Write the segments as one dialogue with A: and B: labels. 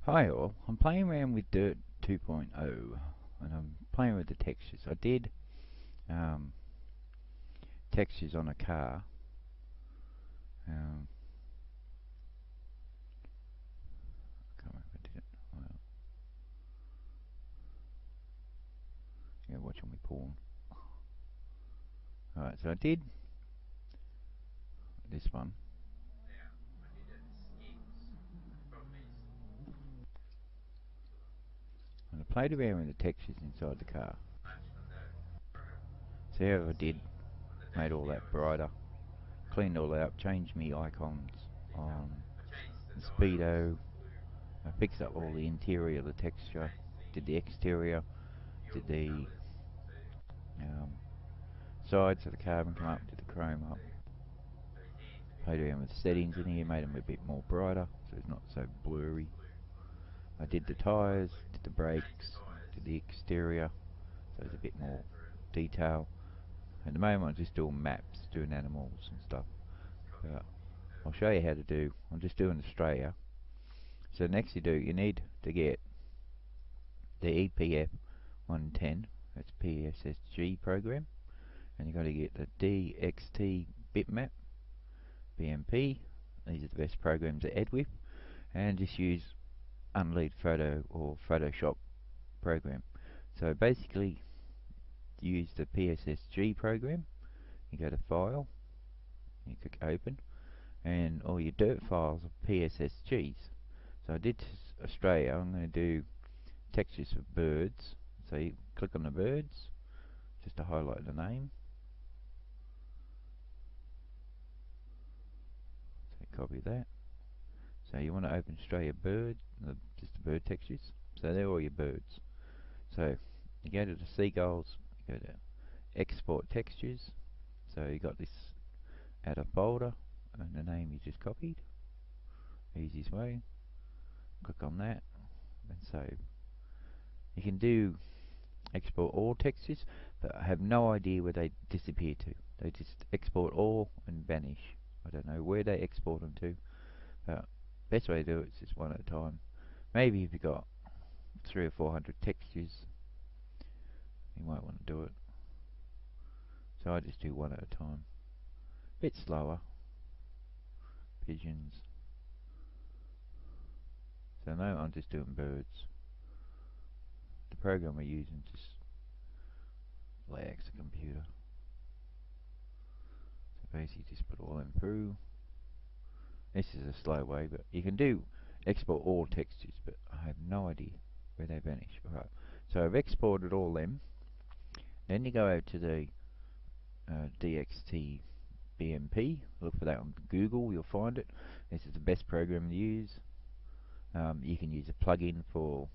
A: Hi all, I'm playing around with Dirt 2.0 and I'm playing with the textures. I did textures on a car. I can't remember if I did it. Well, yeah, watching me porn. Alright, so I did this one. And I played around with the textures inside the car. See how I did, made all that brighter, cleaned all out, changed me icons on the speedo. I fixed up all the interior of the texture, did the exterior, did the sides of the carbon come up, did the chrome up. Played around with settings in here, made them a bit more brighter so it's not so blurry. I did the tyres, did the brakes, did the exterior, so there's a bit more detail. At the moment I'm just doing maps, doing animals and stuff. But I'll show you how to do, I'm just doing Australia. So next you need to get the EPF 110, that's PSSG program, and you've got to get the DXT bitmap, BMP, these are the best programs to add with, and just use Unlead Photo or Photoshop program. So basically use the PSSG program, you go to File, you click Open, and all your dirt files are PSSGs. So I did Australia, I'm going to do textures for birds, so you click on the birds, just to highlight the name, so copy that. So you want to open Australia bird, just the bird textures, so they're all your birds. So you go to the seagulls, you go to export textures, so you got this, add a folder and the name you just copied, easiest way, click on that and save. You can do export all textures, but I have no idea where they disappear to. They just export all and vanish. I don't know where they export them to, but best way to do it is just one at a time. Maybe if you've got 300 or 400 textures you might want to do it, so I just do one at a time, bit slower. Pigeons, so now I'm just doing birds. The program we're using just lags the computer, so basically just put all them through. This is a slow way, but you can do export all textures, but I have no idea where they vanish. Alright, so I've exported all them. Then you go over to the DXT BMP, look for that on Google, you'll find it. This is the best program to use. You can use a plugin for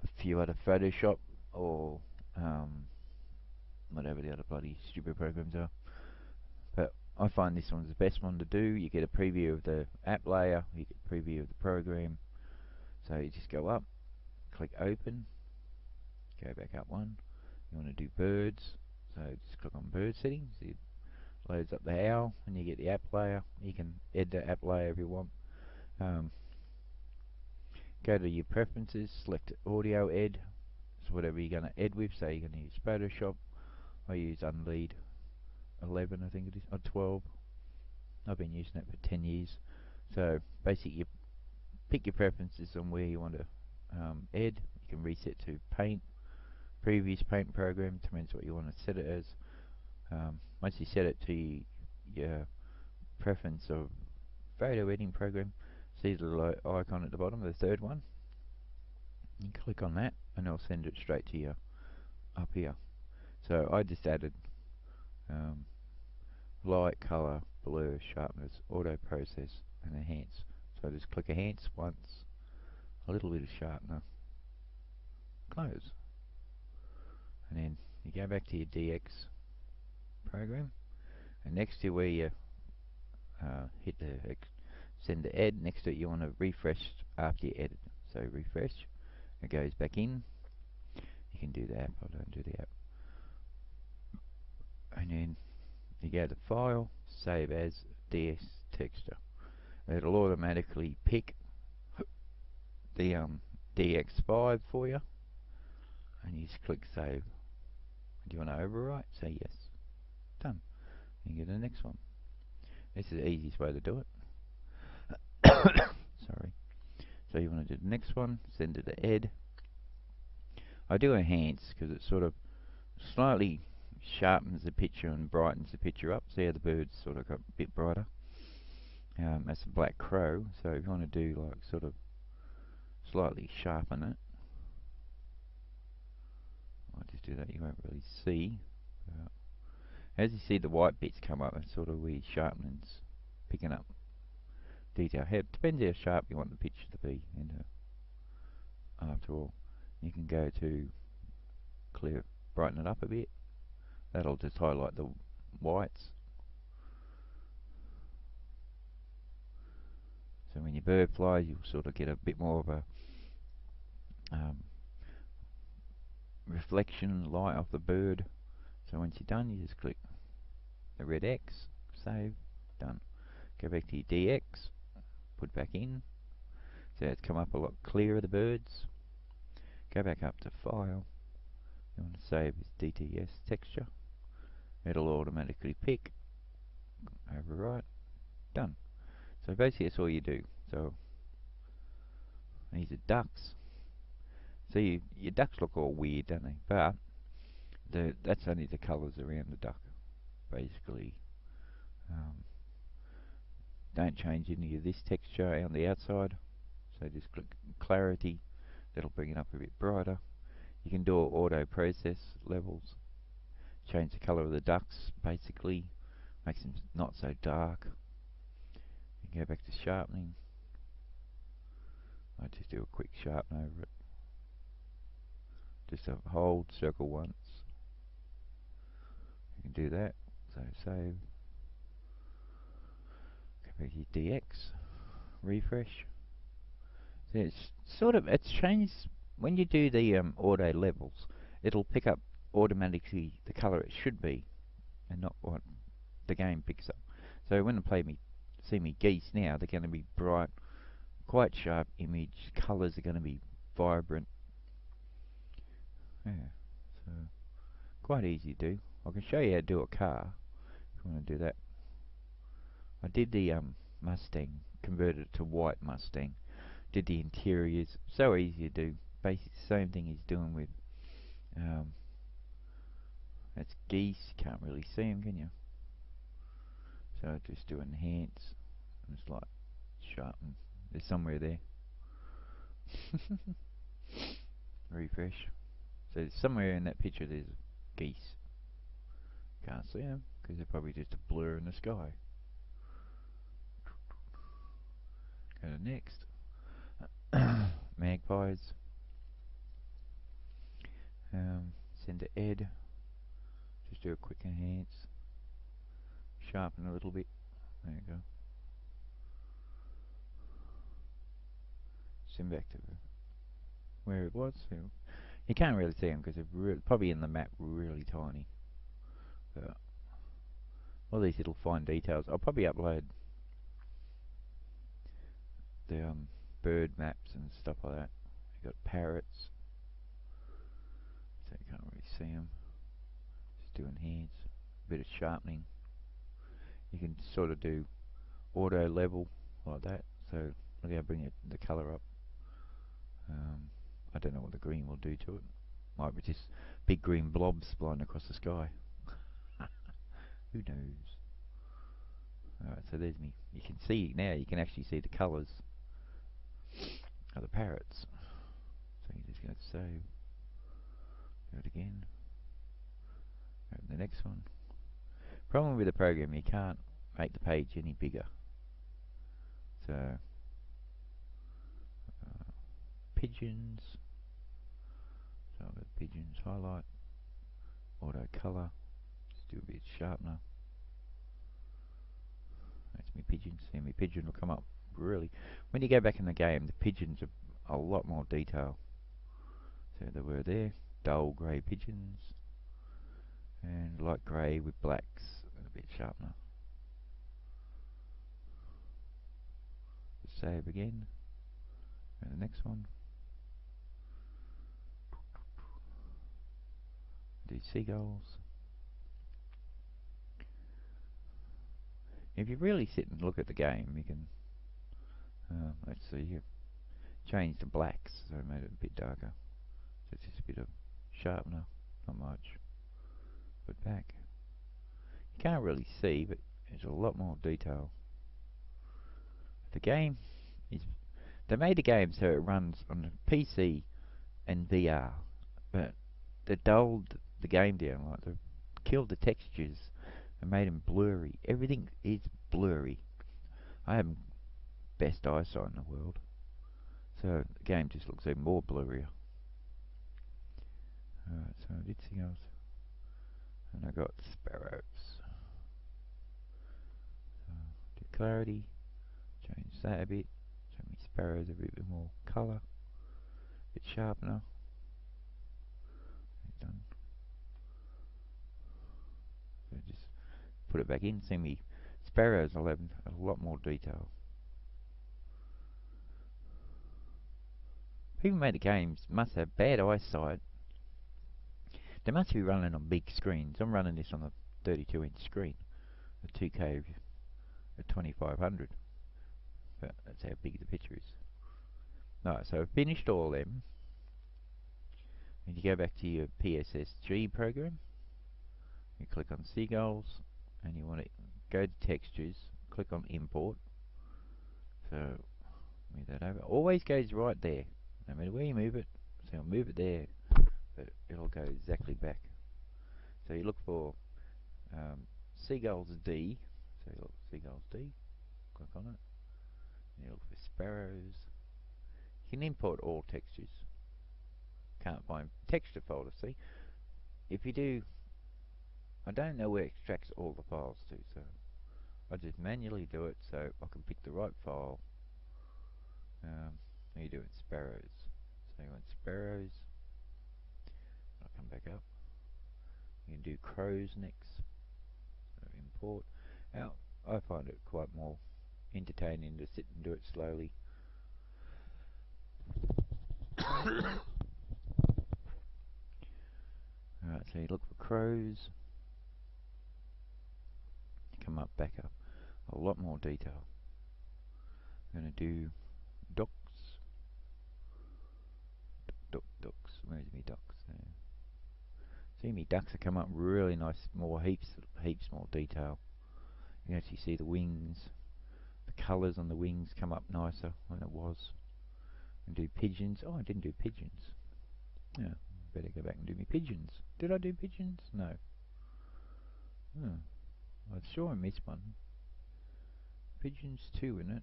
A: a few other Photoshop or whatever the other bloody stupid programs are, but I find this one's the best one to do. You get a preview of the app layer, you get a preview of the program, so you just go up, click open, go back up one, you want to do birds, so just click on bird settings, it loads up the owl and you get the app layer. You can add the app layer if you want. Go to your preferences, select audio add, so whatever you're going to add with, so you're going to use Photoshop. I use Unlead 11 I think it is, or 12. I've been using it for 10 years. So basically you pick your preferences on where you want to add. You can reset to paint, previous paint program, depends what you want to set it as. Once you set it to your preference of photo editing program, see the little icon at the bottom, the third one, you click on that and it'll send it straight to you up here. So I just added light, colour, blur, sharpness, auto process and enhance. So just click enhance once, a little bit of sharpener, close, and then you go back to your DX program, and next to where you hit the send to add, next to it you want to refresh after you edit. So refresh, it goes back in. You can do the app, I don't do the app. And then you go to file, save as DS texture. It'll automatically pick the DX5 for you, and you just click save. Do you want to overwrite? Say yes. Done. You get the next one. This is the easiest way to do it. Sorry. So you want to do the next one, send it to Ed. I do enhance because it sort of slightly sharpens the picture and brightens the picture up. See how the bird's sort of got a bit brighter. That's a black crow, so if you want to do like sort of slightly sharpen it, I'll just do that. You won't really see. As you see the white bits come up, it's sort of where sharpening's picking up detail. It depends how sharp you want the picture to be. After all, you can go to clear, brighten it up a bit. That'll just highlight the whites. So when your bird flies, you'll sort of get a bit more of a reflection light off the bird. So once you're done, you just click the red X, save, done. Go back to your DX, put back in. So it's come up a lot clearer, the birds. Go back up to File. You want to save as DDS texture. It'll automatically pick. Overwrite. Done. So basically that's all you do. So these are ducks. So your ducks look all weird, don't they? But that's only the colours around the duck. Basically, don't change any of this texture on the outside. So just click clarity. That'll bring it up a bit brighter. You can do auto process levels. Change the colour of the ducks, basically. Makes them not so dark. You can go back to sharpening. I just do a quick sharpen over it. Just hold circle once. You can do that. So save. Go back to your DX. Refresh. So it's changed when you do the auto levels. It'll pick up automatically the colour it should be, and not what the game picks up. So when they see me geese now, they're going to be bright, quite sharp image. Colours are going to be vibrant. Yeah, so quite easy to do. I can show you how to do a car if you want to do that. I did the Mustang, converted it to white Mustang. Did the interiors, so easy to do. Basically the same thing he's doing with that's geese. Can't really see them, can you? So I just do enhance. It's like sharpen. There's somewhere there. Refresh. So somewhere in that picture there's geese. Can't see them because they're probably just a blur in the sky. Go to next. Magpies. Send to Ed. Just do a quick enhance. Sharpen a little bit. There you go. Send back to where it was. You can't really see them because they're probably in the map really tiny. But all these little fine details. I'll probably upload the bird maps and stuff like that. You got parrots, so you can't really see them. Just do enhance, a bit of sharpening. You can sort of do auto level like that. So look how I bring the colour up. I don't know what the green will do to it. Might be just big green blobs flying across the sky. Who knows? Alright, so there's me. You can see now, you can actually see the colours of the parrots. So you just go to save. Do it again. Open the next one. Problem with the program, you can't make the page any bigger. So pigeons. So I've got pigeons highlight. Auto colour. Just do a bit sharpener. That's my pigeons. See, my pigeon will come up really. When you go back in the game, the pigeons are a lot more detail. So they were there. Dull grey pigeons. And light grey with blacks. And a bit sharpener. Save again. And the next one. Do seagulls. If you really sit and look at the game, you can, let's see here, change the blacks, so I made it a bit darker. So it's just a bit of sharpener, not much. Put back. You can't really see, but there's a lot more detail. The game is, they made the game so it runs on the PC and VR, but they dulled the game down, like they killed the textures and made them blurry. Everything is blurry. I have best eyesight in the world, so the game just looks even more blurrier. Alright, so I did seagulls, and I got sparrows. So did clarity, change that a bit, show me sparrows a bit more colour, a bit sharpener. Done. So just put it back in, see me sparrows, I'll have a lot more detail. People who made the games must have bad eyesight. They must be running on big screens. I'm running this on a 32-inch screen, a 2K at 2500. But that's how big the picture is. Alright, so I've finished all them. And you go back to your PSSG program. You click on seagulls, and you want to go to textures. Click on import. So move that over. Always goes right there. No matter where you move it. So I'll move it there, but it'll go exactly back. So you look for seagulls D. So you look for seagulls D. Click on it. And you look for sparrows. You can import all textures. Can't find texture folder. See, if you do, I don't know where it extracts all the files to, so I just manually do it so I can pick the right file. You do it sparrows. So you want sparrows. I'll come back up. You can do crows next. So import. Now I find it quite more entertaining to sit and do it slowly. Alright, so you look for crows. You come up, back up. A lot more detail. I'm going to do ducks. Ducks. Where's me ducks? There. See, me ducks have come up really nice, more heaps more detail. You can actually see the wings. The colours on the wings come up nicer than it was. And do pigeons. Oh, I didn't do pigeons. Yeah, better go back and do me pigeons. Did I do pigeons? No. Oh, I'm sure I missed one. Pigeons 2 in it.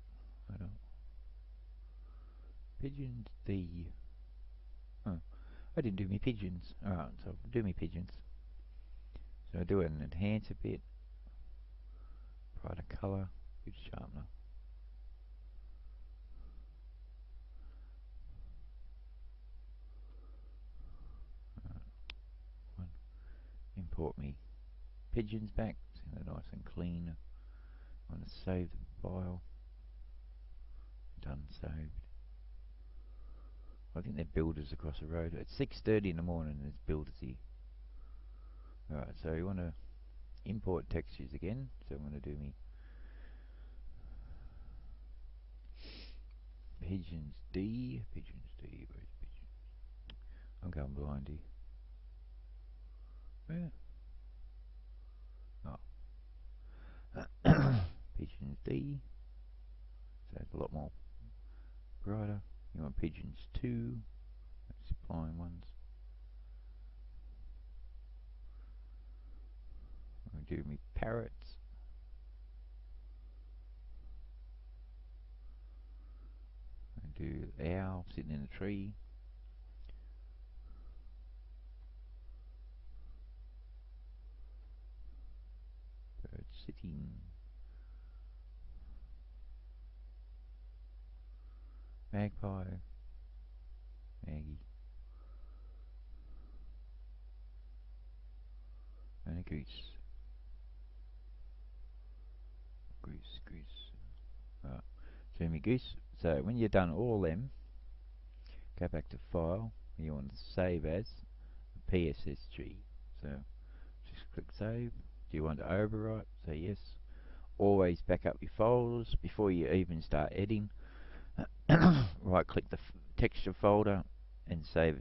A: I don't. Pigeons D. Oh, I didn't do me pigeons. Alright, so I'll do me pigeons. So I do it and enhance a bit. Brighter colour, good sharpener. One. Import me pigeons back, so they're nice and clean. I want to save the file. Done, saved. I think they're builders across the road. It's 6:30 in the morning and there's builders here. Alright, so you want to import textures again. So I'm going to do me pigeons D. Pigeons D. Where's pigeons? I'm going blind here. Where? Oh. Pigeons D. So it's a lot more brighter. You want pigeons 2. That's supplying ones. I'm going to do me parrots. I'm going to do owl sitting in a tree. Bird sitting. Magpie. Maggie. And a goose. Goose. So me goose. So when you're done all them, go back to File. You want to save as PSSG. So just click Save. Do you want to overwrite? Say yes. Always back up your folders before you even start editing. Right click the texture folder and save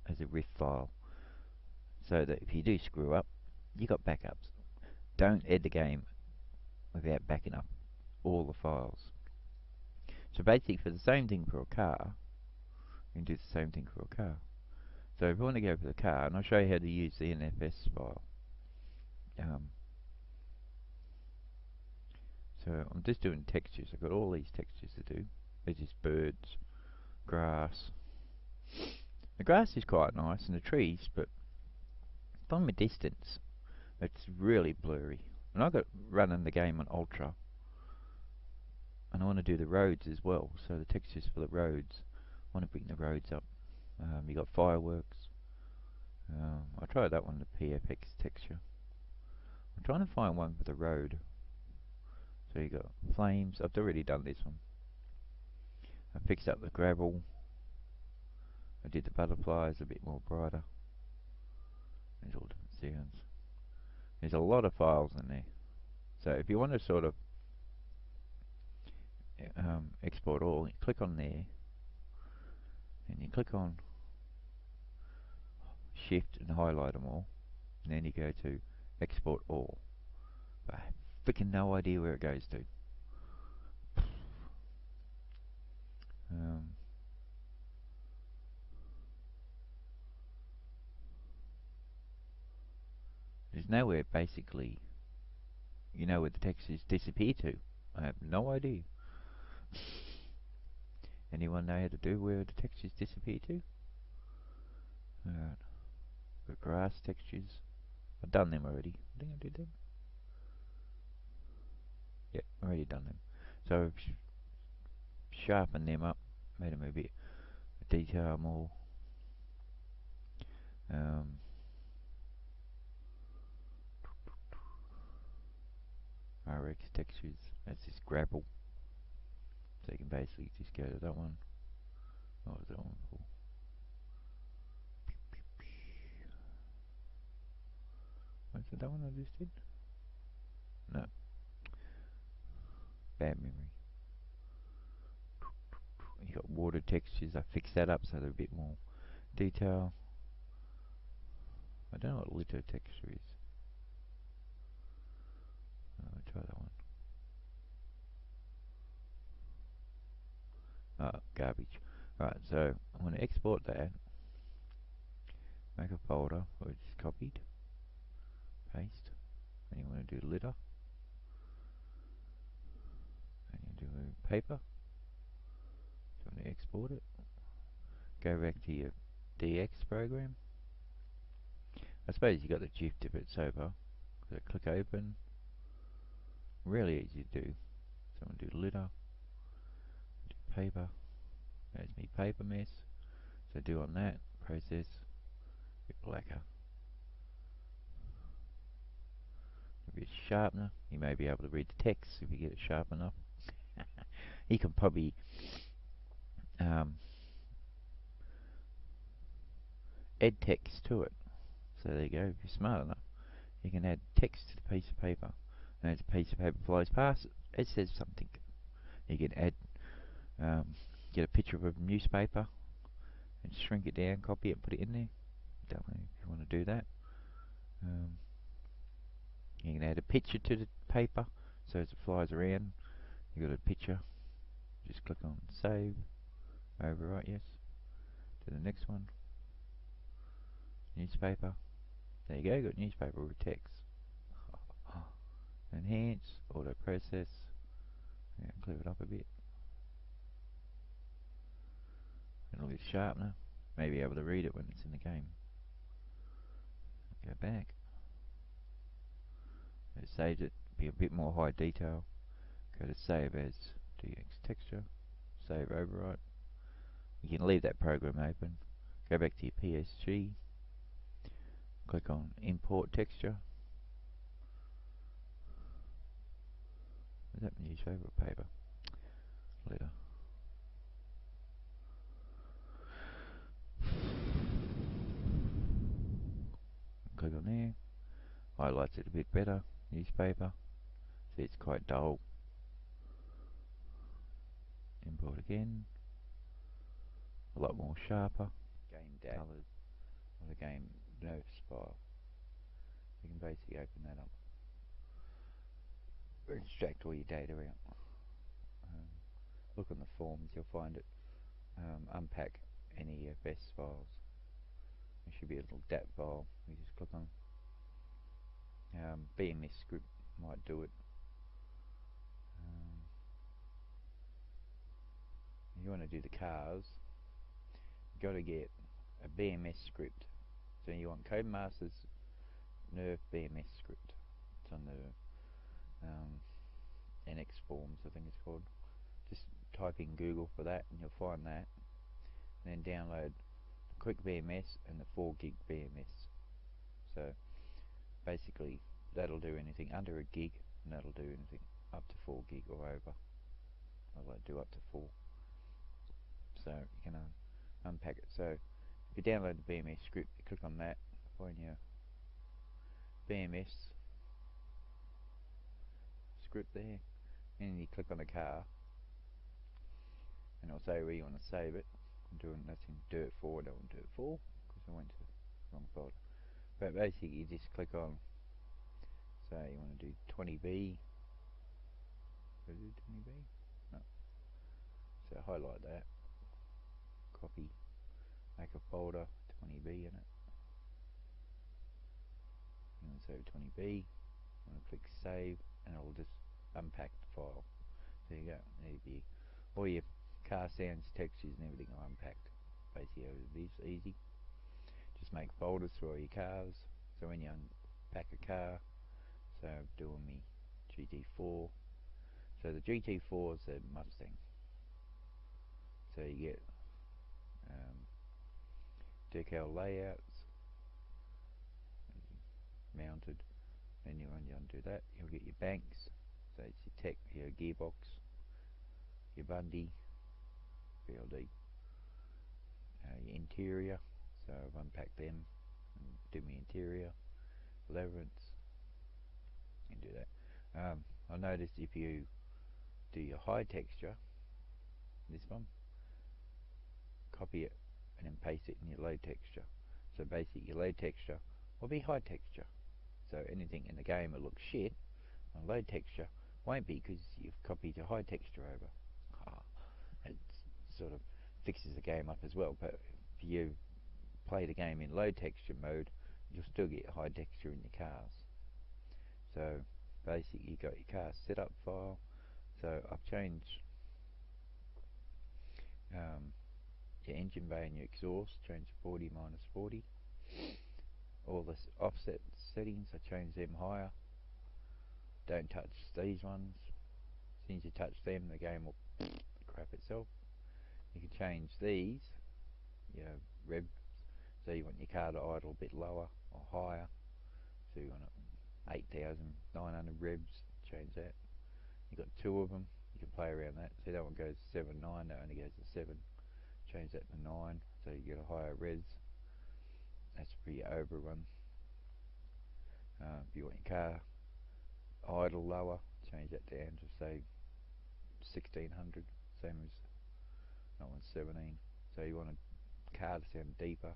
A: as a RIF file, so that if you do screw up, you got backups. Don't edit the game without backing up all the files. So basically, for the same thing for a car, you can do the same thing for a car. So if you want to go for the car, and I'll show you how to use the NFS file. So I'm just doing textures. I've got all these textures to do. There's just birds, grass. The grass is quite nice, and the trees, but from a distance, it's really blurry. And I've got running the game on Ultra, and I want to do the roads as well. So the textures for the roads, I want to bring the roads up. You got fireworks. I tried that one, the PFX texture. I'm trying to find one for the road. So you got flames. I've already done this one. I fixed up the gravel. I did the butterflies a bit more brighter. There's all different sounds. There's a lot of files in there. So if you want to sort of export all, you click on there, and you click on Shift and highlight them all, and then you go to Export All. But I have freaking no idea where it goes to. There's nowhere basically, you know, where the textures disappear to. I have no idea. Anyone know how to do where the textures disappear to? Alright. Got grass textures. I've done them already. I think I did them. Yep, already done them. So sharpen them up, made them a bit detail more. RX textures. That's just gravel. So you can basically just go to that one. What was that one for? Was it that one I just did? No. Bad memory. You got water textures. I fixed that up so they're a bit more detail. I don't know what litter texture is. I'll try that one. Garbage. Right, so I'm going to export that. Make a folder where it's copied. Paste. And you want to do litter. And you do paper. So you want to export it. Go back to your DX program. I suppose you got the gist if it's over. So click open. Really easy to do. So I'm going to do litter. Do paper. There's me paper mess. So do on that. Process. A bit blacker. A bit sharpener. You may be able to read the text if you get it sharp enough. You can probably add text to it. So there you go. If you're smart enough, you can add text to the piece of paper. And as a piece of paper flies past, it says something. You can add, get a picture of a newspaper and shrink it down, copy it, put it in there. Don't know if you want to do that. You can add a picture to the paper, so as it flies around, you got a picture. Just click on Save, Overwrite, yes. To the next one. Newspaper. There you go, got newspaper with text. Enhance, auto process. Yeah, clear it up a bit. A little bit sharpener. May be able to read it when it's in the game. Go back. It saves it, be a bit more high detail. Go to Save as DX texture. Save overwrite. You can leave that program open. Go back to your PSG. Click on Import Texture. Is that newspaper or paper? Letter. click on there, highlights it a bit better, newspaper, see it's quite dull. Import again, a lot more sharper. Game data colours of the game NEFS file. You can basically open that up, extract all your data out. Look on the forms, you'll find it. Unpack NEFS files. There should be a little DAT file. You just click on. BMS script might do it. If you want to do the cars, you've got to get a BMS script. So you want Codemasters NERV BMS script. It's on the NX forms, I think it's called. Just type in Google for that and you'll find that. And then download the quick BMS and the 4 gig BMS. So basically that'll do anything under a gig, and that'll do anything up to 4 gig or over. I'll do up to 4. So you can unpack it. So if you download the BMS script, you click on that, find your BMS script there, and you click on the car, and it'll say where you want to save it. I'm doing nothing dirt 4, I don't want dirt 4 because I went to the wrong folder. But basically you just click on, say you want to do 20B. Did I do 20B? No. So highlight that, copy, make a folder, 20B in it. You want to save 20B, you want to click save, and it'll just unpack the file. There you go, there'll be all your car sounds, textures and everything are unpacked. Basically this easy. Just make folders for all your cars. So when you unpack a car, so I'm doing me GT4. So the GT4 is a Mustang. So you get decal layouts, mounted. Then you undo that, you'll get your banks. So it's your tech, your gearbox, your Bundy, BLD, your interior. So I've unpacked them and do my interior, leverance, and do that. I noticed if you do your high texture, this one, copy it and then paste it in your low texture. So basically your low texture will be high texture. So anything in the game that looks shit on low texture won't be because you've copied your high texture over. It sort of fixes the game up as well, but if you play the game in low texture mode, you'll still get high texture in your cars. So basically you got your car setup file. So I've changed your engine bay and your exhaust, change 40 minus 40. All the offset settings, I change them higher. Don't touch these ones. As soon as you touch them, the game will crap itself. You can change these, your revs. So you want your car to idle a bit lower or higher. So you want it 8,900 revs, change that. You've got 2 of them, you can play around that. So that one goes to 7.9, that only goes to 7. Change that to 9, so you get a higher res. That's for your overrun. If you want your car idle lower, change that down to say 1600, same as that one's 17. So you want a car to sound deeper.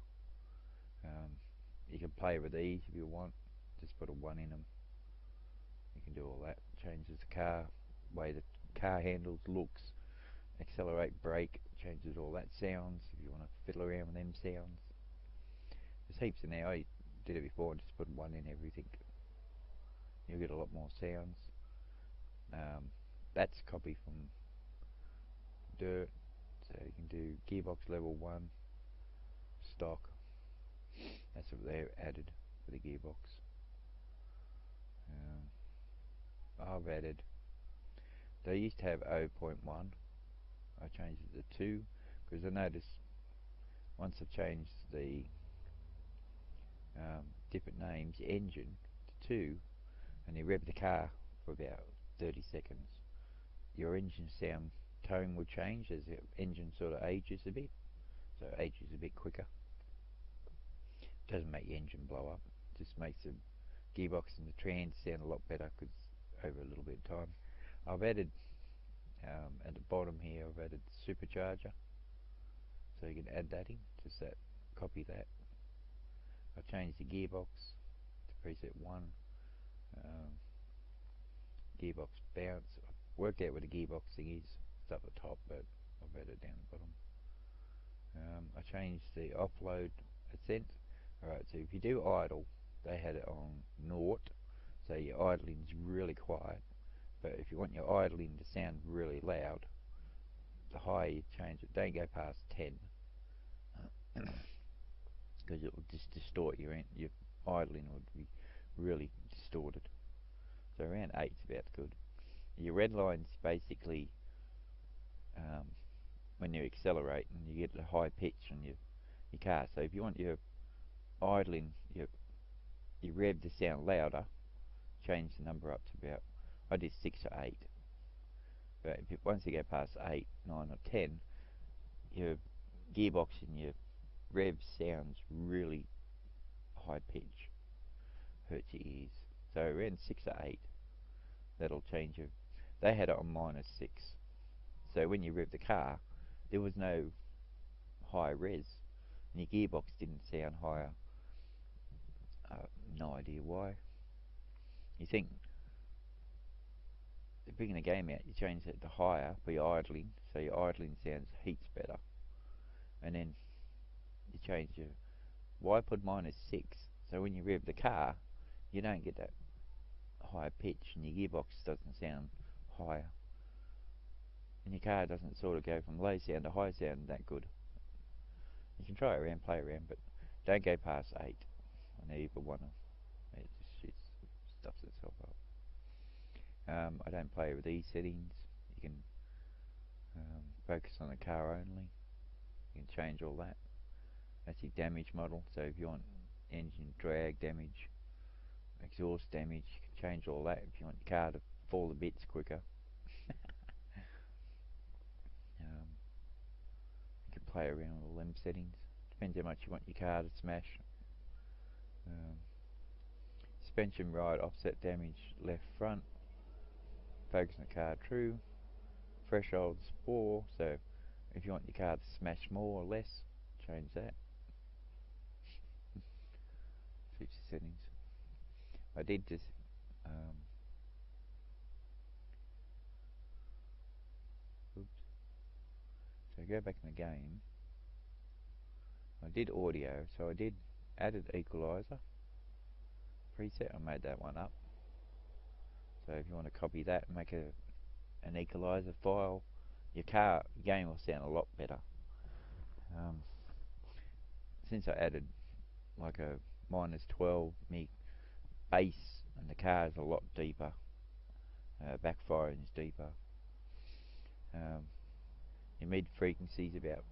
A: You can play with these if you want, just put a 1 in them. You can do all that. Changes the car, way the car handles, looks, accelerate, brake, changes all that sounds if you want to fiddle around with them sounds. There's heaps in there. I did it before and just put 1 in everything. You'll get a lot more sounds. That's a copy from Dirt. So you can do gearbox level 1, stock. That's what they've added for the gearbox. I've added, they used to have 0.1. I changed it to 2 because I noticed once I've changed the different names, engine to 2, and you rev the car for about 30 seconds, your engine sound tone will change as the engine sort of ages a bit. So it ages a bit quicker. Doesn't make your engine blow up, just makes the gearbox and the trans sound a lot better because over a little bit of time. I've added at the bottom here, I've added supercharger, so you can add that in, just that, copy that. I've changed the gearbox to preset 1, gearbox bounce. I've worked out where the gearbox thing is. It's up the top, but I've added it down the bottom. I changed the offload ascent. Alright, so if you do idle, they had it on naught, so your idling's really quiet. But if you want your idling to sound really loud, the higher you change it, don't go past 10, because it will just distort your idling would be really distorted. So around 8 is about good. Your red line's basically when you accelerate and you get a high pitch on your car. So if you want your idling, your rev to sound louder, change the number up to about, I did 6 or 8. But once you go past 8, 9 or 10, your gearbox and your rev sounds really high pitch, hurts your ears. So around 6 or 8, that'll change your, they had it on -6. So when you rev the car, there was no high res, and your gearbox didn't sound higher. No idea why. You think bringing the game out, you change it to higher for your idling, so your idling sounds heaps better. And then you change your, why put -6? So when you rev the car, you don't get that higher pitch, and your gearbox doesn't sound higher. And your car doesn't sort of go from low sound to high sound that good. You can try it around, play around, but don't go past 8 on either one. It just stuffs itself up. I don't play with these settings. You can focus on the car only. You can change all that. That's your damage model. So if you want engine drag damage, exhaust damage, you can change all that. If you want your car to fall to bits quicker, you can play around with all them settings. Depends how much you want your car to smash. Suspension right, offset damage, left front. Focus on the car true. Thresholds 4, so if you want your car to smash more or less, change that. Feature settings. I did just oops. So go back in the game. I did audio, so I did added equalizer preset. I made that one up. So if you want to copy that and make an equalizer file, your game will sound a lot better. Since I added like a -12, me bass and the car is a lot deeper. Backfiring is deeper. Your mid frequency is about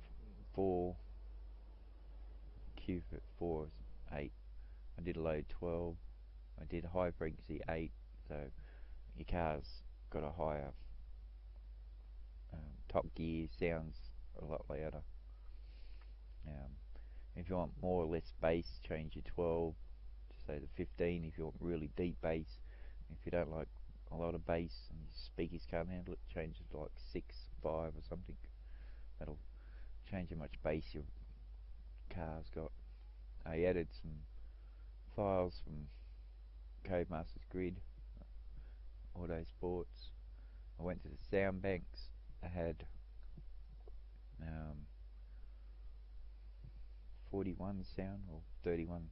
A: 4. Q for 4 is 8. I did a low 12. I did a high frequency 8. So your car's got a higher top gear, sounds a lot louder. If you want more or less bass, change your 12 to say the 15. If you want really deep bass, if you don't like a lot of bass and your speakers can't handle it, change it to like 6, 5 or something. That'll change how much bass your car's got. I added some files from Codemasters Grid, Auto Sports. I went to the sound banks. I had 41 sound or 31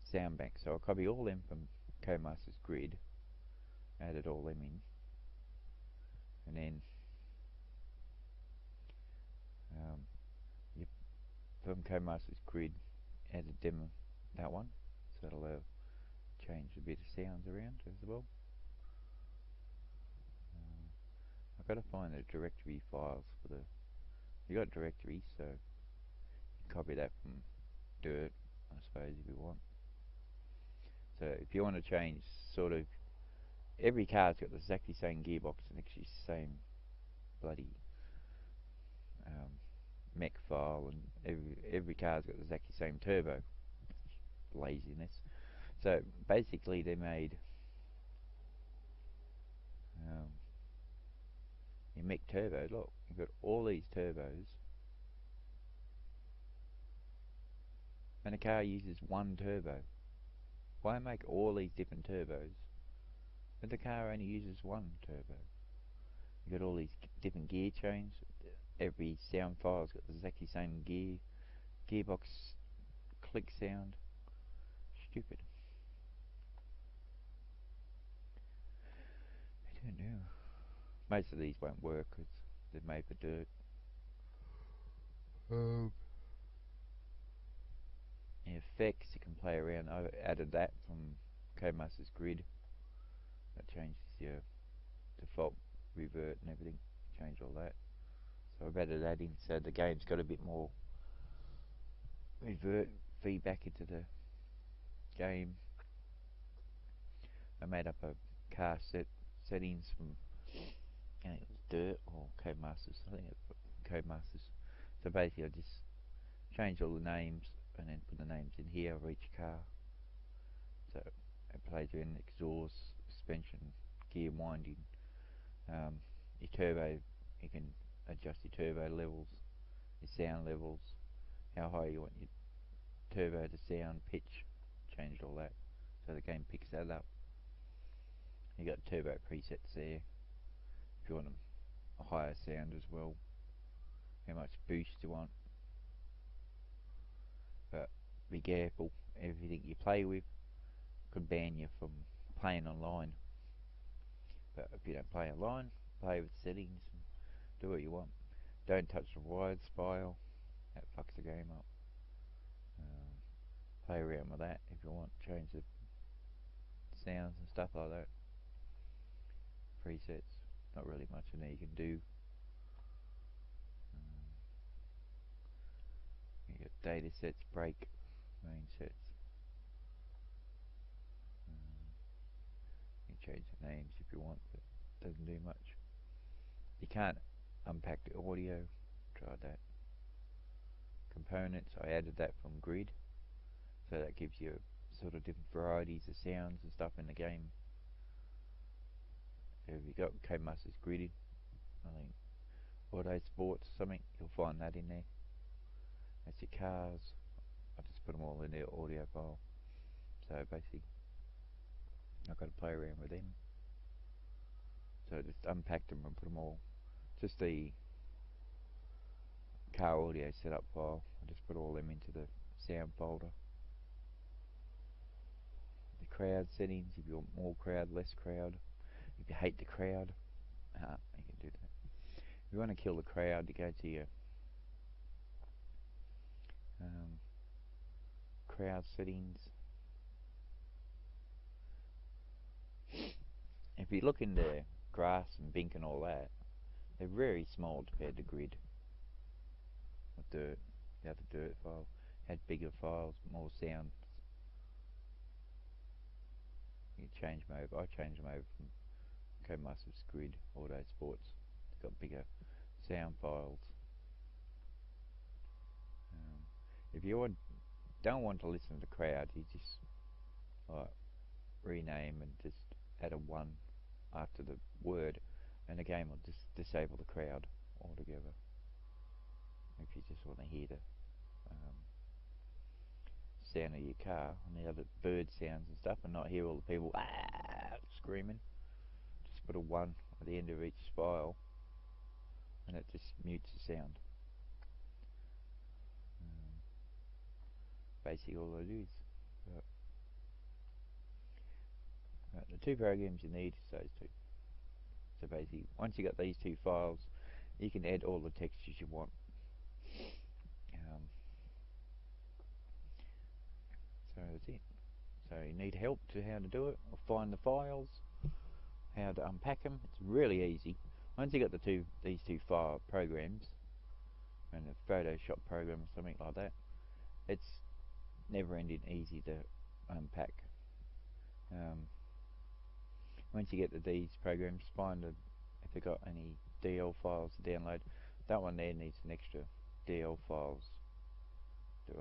A: sound banks. So I copied all them from Codemasters Grid, added all them in, and then from Codemasters Grid added them that one. So that'll change a bit of sounds around as well. I've got to find the directory files for the. You got directories, so you can copy that from Dirt, I suppose, if you want. So if you want to change sort of, every car's got the exactly same gearbox and actually same bloody mech file, and every car's got the exactly same turbo. Laziness. So basically they made your mic turbo. Look, you've got all these turbos, and the car uses one turbo. Why make all these different turbos but the car only uses one turbo? You've got all these different gear chains. Every sound file's got the exactly same gearbox click sound. Stupid. I don't know. Most of these won't work because they're made for dirt. In effects, you can play around. I added that from Codemaster's grid. That changes your default revert and everything. Change all that. So I've added that in so the game's got a bit more revert feedback into the game. I made up a car settings from, I think it was Dirt or Codemasters. I think it was Codemasters. So basically I just change all the names and then put the names in here of each car. So it plays in exhaust, suspension, gear winding, your turbo. You can adjust your turbo levels, your sound levels, how high you want your turbo to sound, pitch, changed all that. So the game picks that up. You got turbo presets there. If you want a higher sound as well, how much boost you want. But be careful, everything you play with could ban you from playing online. But if you don't play online, play with settings and do what you want. Don't touch the wired spile, that fucks the game up. Play around with that if you want, change the sounds and stuff like that. Presets, not really much in there you can do. You got data sets, break, main sets. You can change the names if you want, but it doesn't do much. You can't unpack the audio, try that. Components, I added that from grid, so that gives you sort of different varieties of sounds and stuff in the game. If you got Codemasters gridded, I think Auto Sports or something, you'll find that in there. That's your cars. I just put them all in the audio file. So basically, I've got to play around with them. So I just unpacked them and put them all. Just the car audio setup file. I just put all them into the sound folder. The crowd settings, if you want more crowd, less crowd. If you hate the crowd, you can do that. If you want to kill the crowd, you go to your crowd settings. If you look in the grass and bink and all that, they're very small compared to grid. Dirt, the other dirt file had bigger files, more sounds. You change them over. I changed them over from Codemasters Grid, Auto Sports. They've got bigger sound files. If you don't want to listen to the crowd, you just rename and just add a 1 after the word, and the game will just disable the crowd altogether. If you just want to hear the sound of your car and the other bird sounds and stuff, and not hear all the people screaming, just put a 1 at the end of each file, and it just mutes the sound. Basically all it is. The two programs you need is those two. So basically, once you got these two files, you can add all the textures you want. So that's it. So you need help to how to do it, or find the files, how to unpack them. It's really easy. Once you got these two file programs, and a Photoshop program or something like that, it's never-ending easy to unpack. Once you get these programs, find if they've got any DL files to download. That one there needs an extra DL files to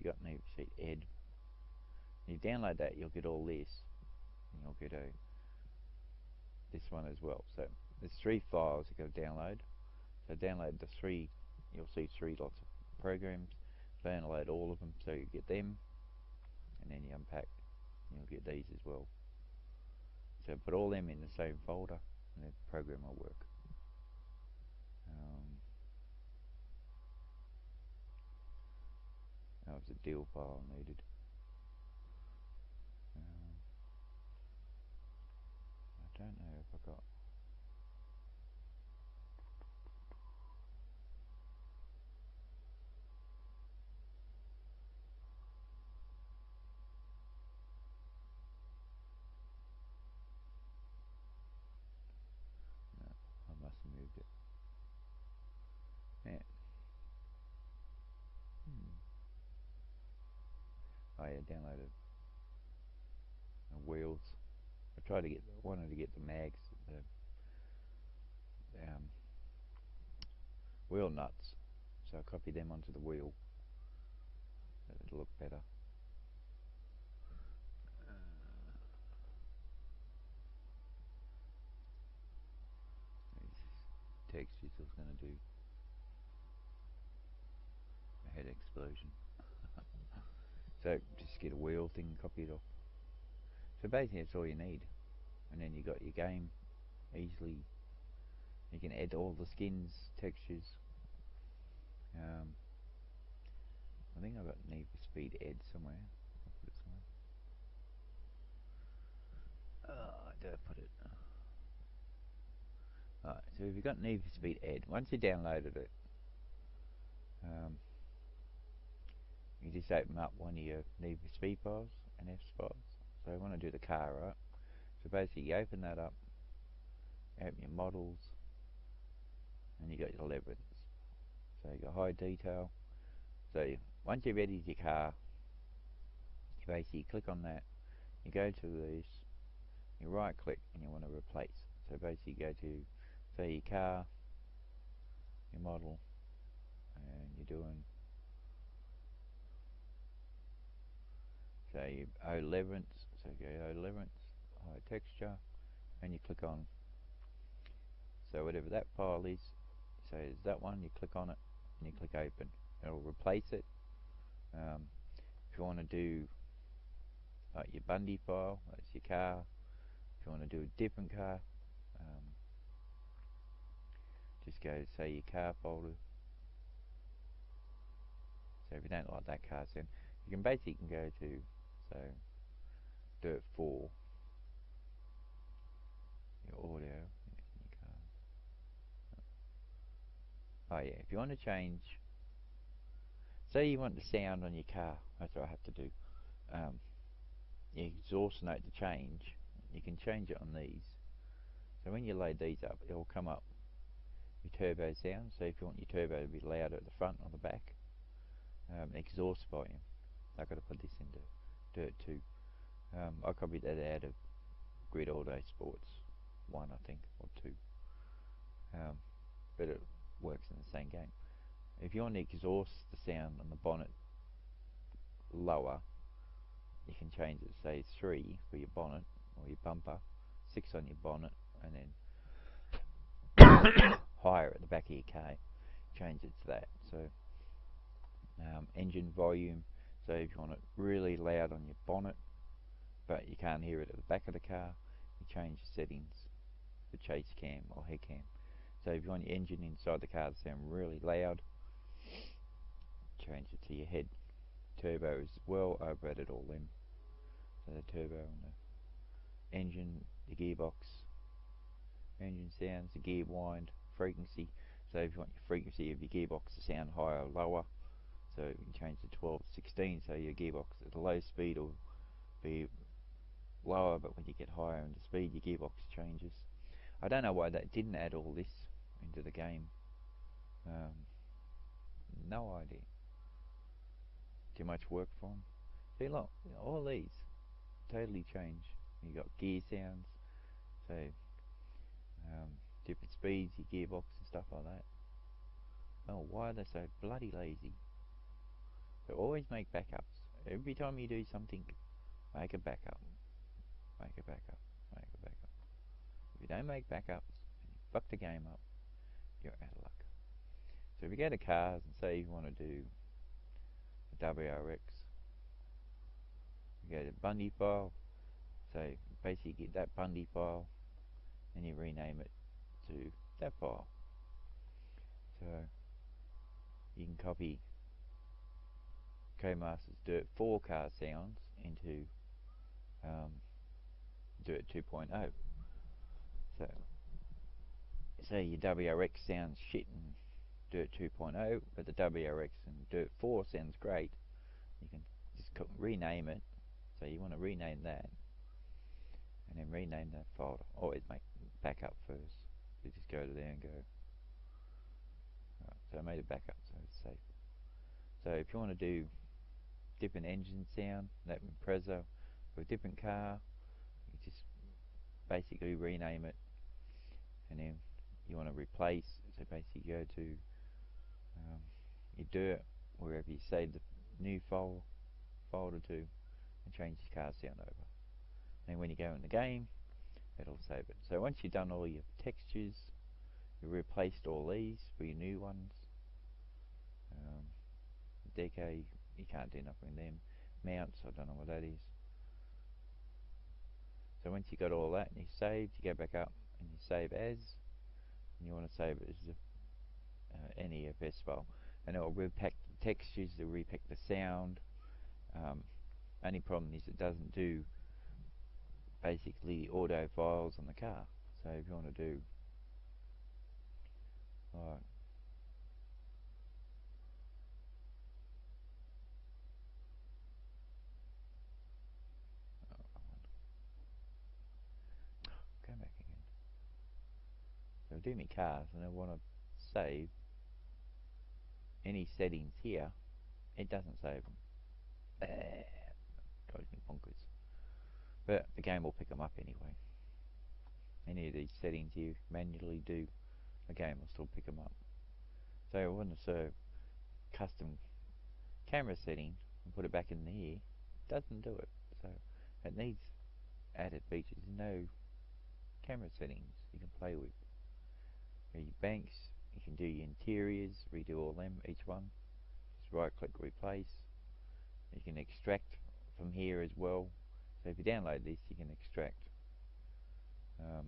A: you got NEFS Speed Ed. You download that, you'll get all this, and you'll get this one as well. So there's 3 files you got to download. So download the 3. You'll see 3 lots of programs. Download all of them, so you get them, and then you unpack, and you'll get these as well. So put all them in the same folder, and the program will work. That was a deal file needed. I don't know if I got. No, I must have moved it. Yeah. Oh yeah, downloaded wheels. I wanted to get the mags, the wheel nuts, so I copied them onto the wheel. It'll look better. These textures I was going to do a head explosion. So just get a wheel thing and copy it off. So basically that's all you need, and then you got your game easily. You can add all the skins, textures. I think I've got NEFS Speed Ed somewhere. I'll put it somewhere. Did I put it? Alright, so if you've got NEFS Speed Ed, once you downloaded it, you just open up one of your NEFS Speed files, NEFS files. So I want to do the car, right? So basically you open that up, open your models, and you got your 11s. So you got high detail. So once you've edited your car, you basically click on that, you go to this, you right click and you want to replace. So basically you go to, say, your car, your model, and you're doing, say, 11s, so you go 11s, high texture, and you click on, so whatever that file is, so is that one, you click on it, and you click open. It'll replace it. If you want to do your Bundy file, that's your car. If you want to do a different car, just go to, say, your car folder. So if you don't like that car sound, you can basically go to, so, Dirt 4, your audio, your car. Oh yeah, if you want to change, say you want the sound on your car, that's what I have to do. Your exhaust note to change, you can change it on these. So when you load these up, it will come up your turbo sound. So if you want your turbo to be louder at the front or the back, exhaust volume. I've got to put this into Dirt 2. I copied that out of Grid Auto Sports 1, I think, or 2. But it works in the same game. If you want to exhaust the sound on the bonnet lower, you can change it, say 3 for your bonnet or your bumper, 6 on your bonnet, and then higher at the back of your car. Change it to that. So engine volume, so if you want it really loud on your bonnet but you can't hear it at the back of the car, you change the settings for chase cam or head cam. So if you want your engine inside the car to sound really loud, change it to your head. Turbo as well, I've added all them. So the turbo and the engine, the gearbox, engine sounds, the gear wind, frequency. So if you want your frequency of your gearbox to sound higher or lower, so you can change to 12 to 16, so your gearbox at a low speed will be lower, but when you get higher in the speed, your gearbox changes. I don't know why that didn't add all this into the game. No idea. Too much work for them. See, look, all these totally change. You got gear sounds, so different speeds, your gearbox and stuff like that. Oh, why are they so bloody lazy? So always make backups. Every time you do something, make a backup. Make a backup. Make a backup. If you don't make backups, and you fuck the game up, you're out of luck. So if you go to cars and say you want to do a WRX, you go to Bundy file, so basically get that Bundy file and you rename it to that file. So you can copy Codemasters Dirt 4 car sounds into Dirt 2.0. So say your WRX sounds shit in Dirt 2.0, but the WRX in Dirt 4 sounds great. You can just rename it. So you want to rename that, and then rename that folder. Always make backup first. You just go to there and go. Right, so I made a backup, so it's safe. So if you want to do different engine sound, that Impreza for a different car, you just basically rename it, and then you want to replace. So basically go to your Dirt, wherever you save the new folder to, and change the car sound over. And when you go in the game, it'll save it. So once you've done all your textures, you've replaced all these for your new ones. Deco, you can't do nothing with them. Mounts, I don't know what that is. So once you got all that and you saved, you go back up and you save as, and you want to save it as a NEFS file, and it will repack the textures, it will repack the sound. Only problem is it doesn't do basically the audio files on the car. So if you want to do like go back again. So do me cars, and I want to save any settings here. It doesn't save them. Drives me bonkers. But the game will pick them up anyway. Any of these settings you manually do, the game will still pick them up. So I want to serve custom camera setting and put it back in here. Doesn't do it. So it needs added features. No camera settings you can play with. Your banks, you can do your interiors, redo all them, each one. Just right click replace. You can extract from here as well. So if you download this, you can extract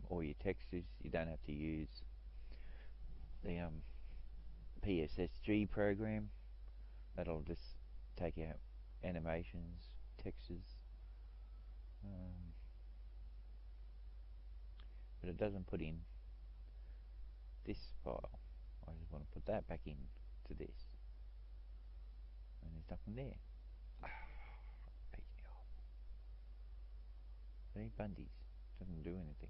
A: all your textures. You don't have to use the PSSG program. That'll just take out animations, textures, but it doesn't put in this file. I just want to put that back in to this, and there's nothing there. They Bundies doesn't do anything.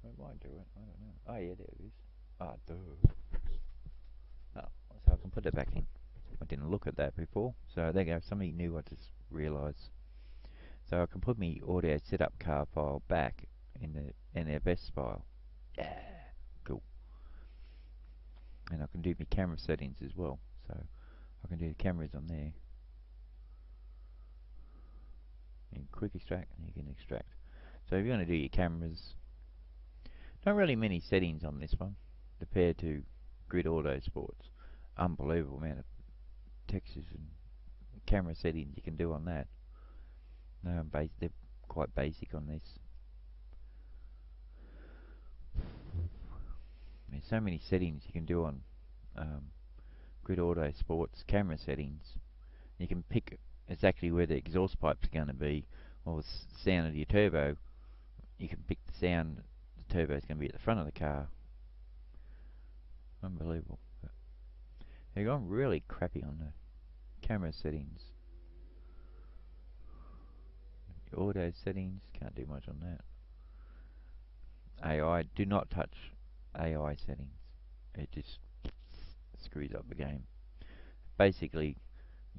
A: It might do it, I don't know. Oh yeah, there it is. Ah, duh. Oh, so I can put it back in. I didn't look at that before. So there you go, something new I just realised. So I can put my audio setup car file back in the NFS file. Yeah, cool. And I can do my camera settings as well. So I can do the cameras on there. You can quick extract and you can extract. So if you want to do your cameras, not really many settings on this one compared to Grid Auto Sports. Unbelievable amount of textures and camera settings you can do on that. They're quite basic on this. There's so many settings you can do on Grid Auto Sports camera settings. You can pick exactly where the exhaust pipes are going to be, or the sound of your turbo. You can pick the sound the turbo is going to be at the front of the car. Unbelievable. They've gone really crappy on the camera settings. The auto settings, can't do much on that. AI, do not touch AI settings. It just screws up the game. Basically,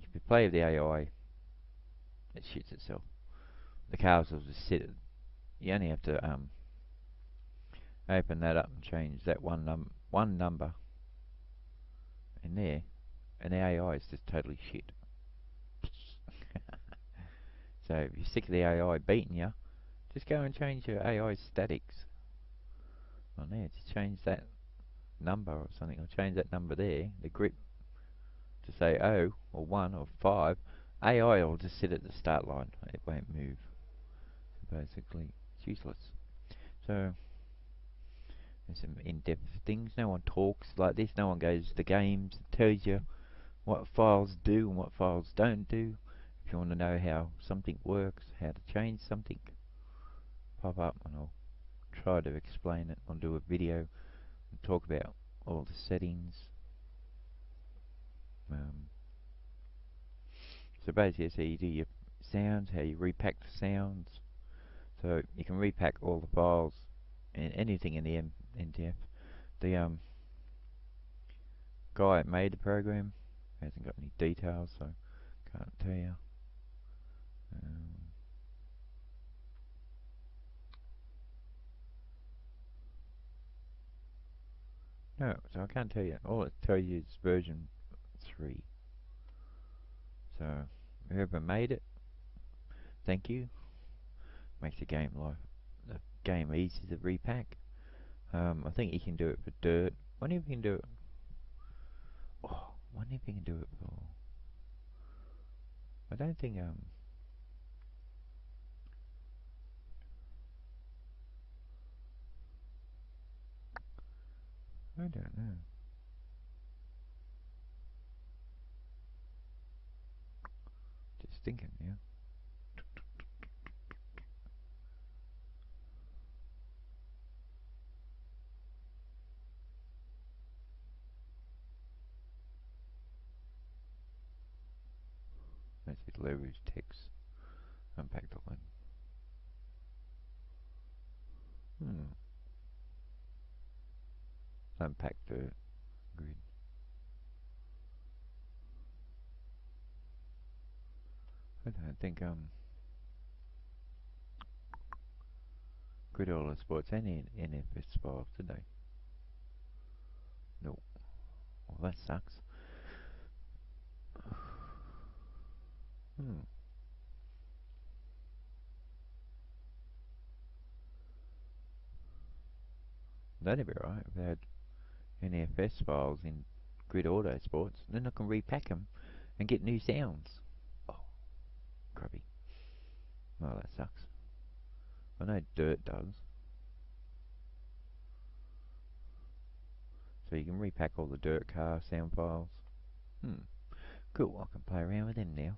A: if you play with the AI, it shits itself. The cars will just sit. You only have to Open that up and change that one number in there, and the AI is just totally shit. So if you're sick of the AI beating you, just go and change your AI statics on there. Just change that number or something, or change that number there, the grip, to say 0 or 1 or 5. AI will just sit at the start line. It won't move. So basically, it's useless. So there's some in-depth things. No one talks like this. No one goes to games and tells you what files do and what files don't do. If you want to know how something works, how to change something, pop up and I'll try to explain it. I'll do a video and talk about all the settings. So basically, so you do your sounds, how you repack the sounds. So you can repack all the files and anything in the NDF. The guy that made the program hasn't got any details, so can't tell you. No, so I can't tell you. All it tells you is version 3. So whoever made it, thank you. Makes the game easy to repack. I think you can do it for dirt. Wonder if you can do it. Oh, wonder if you can do it for. I don't think I don't know. Just thinking, yeah. Let's see, leverage text. Unpack the line. Unpack the grid. I don't think grid all the sports any NFS files today. No. Well, that sucks. That'd be right if they had NEFS files in Grid Auto Sports. Then I can repack them and get new sounds. Oh, crabby. Oh, that sucks. I know Dirt does. So you can repack all the Dirt car sound files. Cool, I can play around with them now.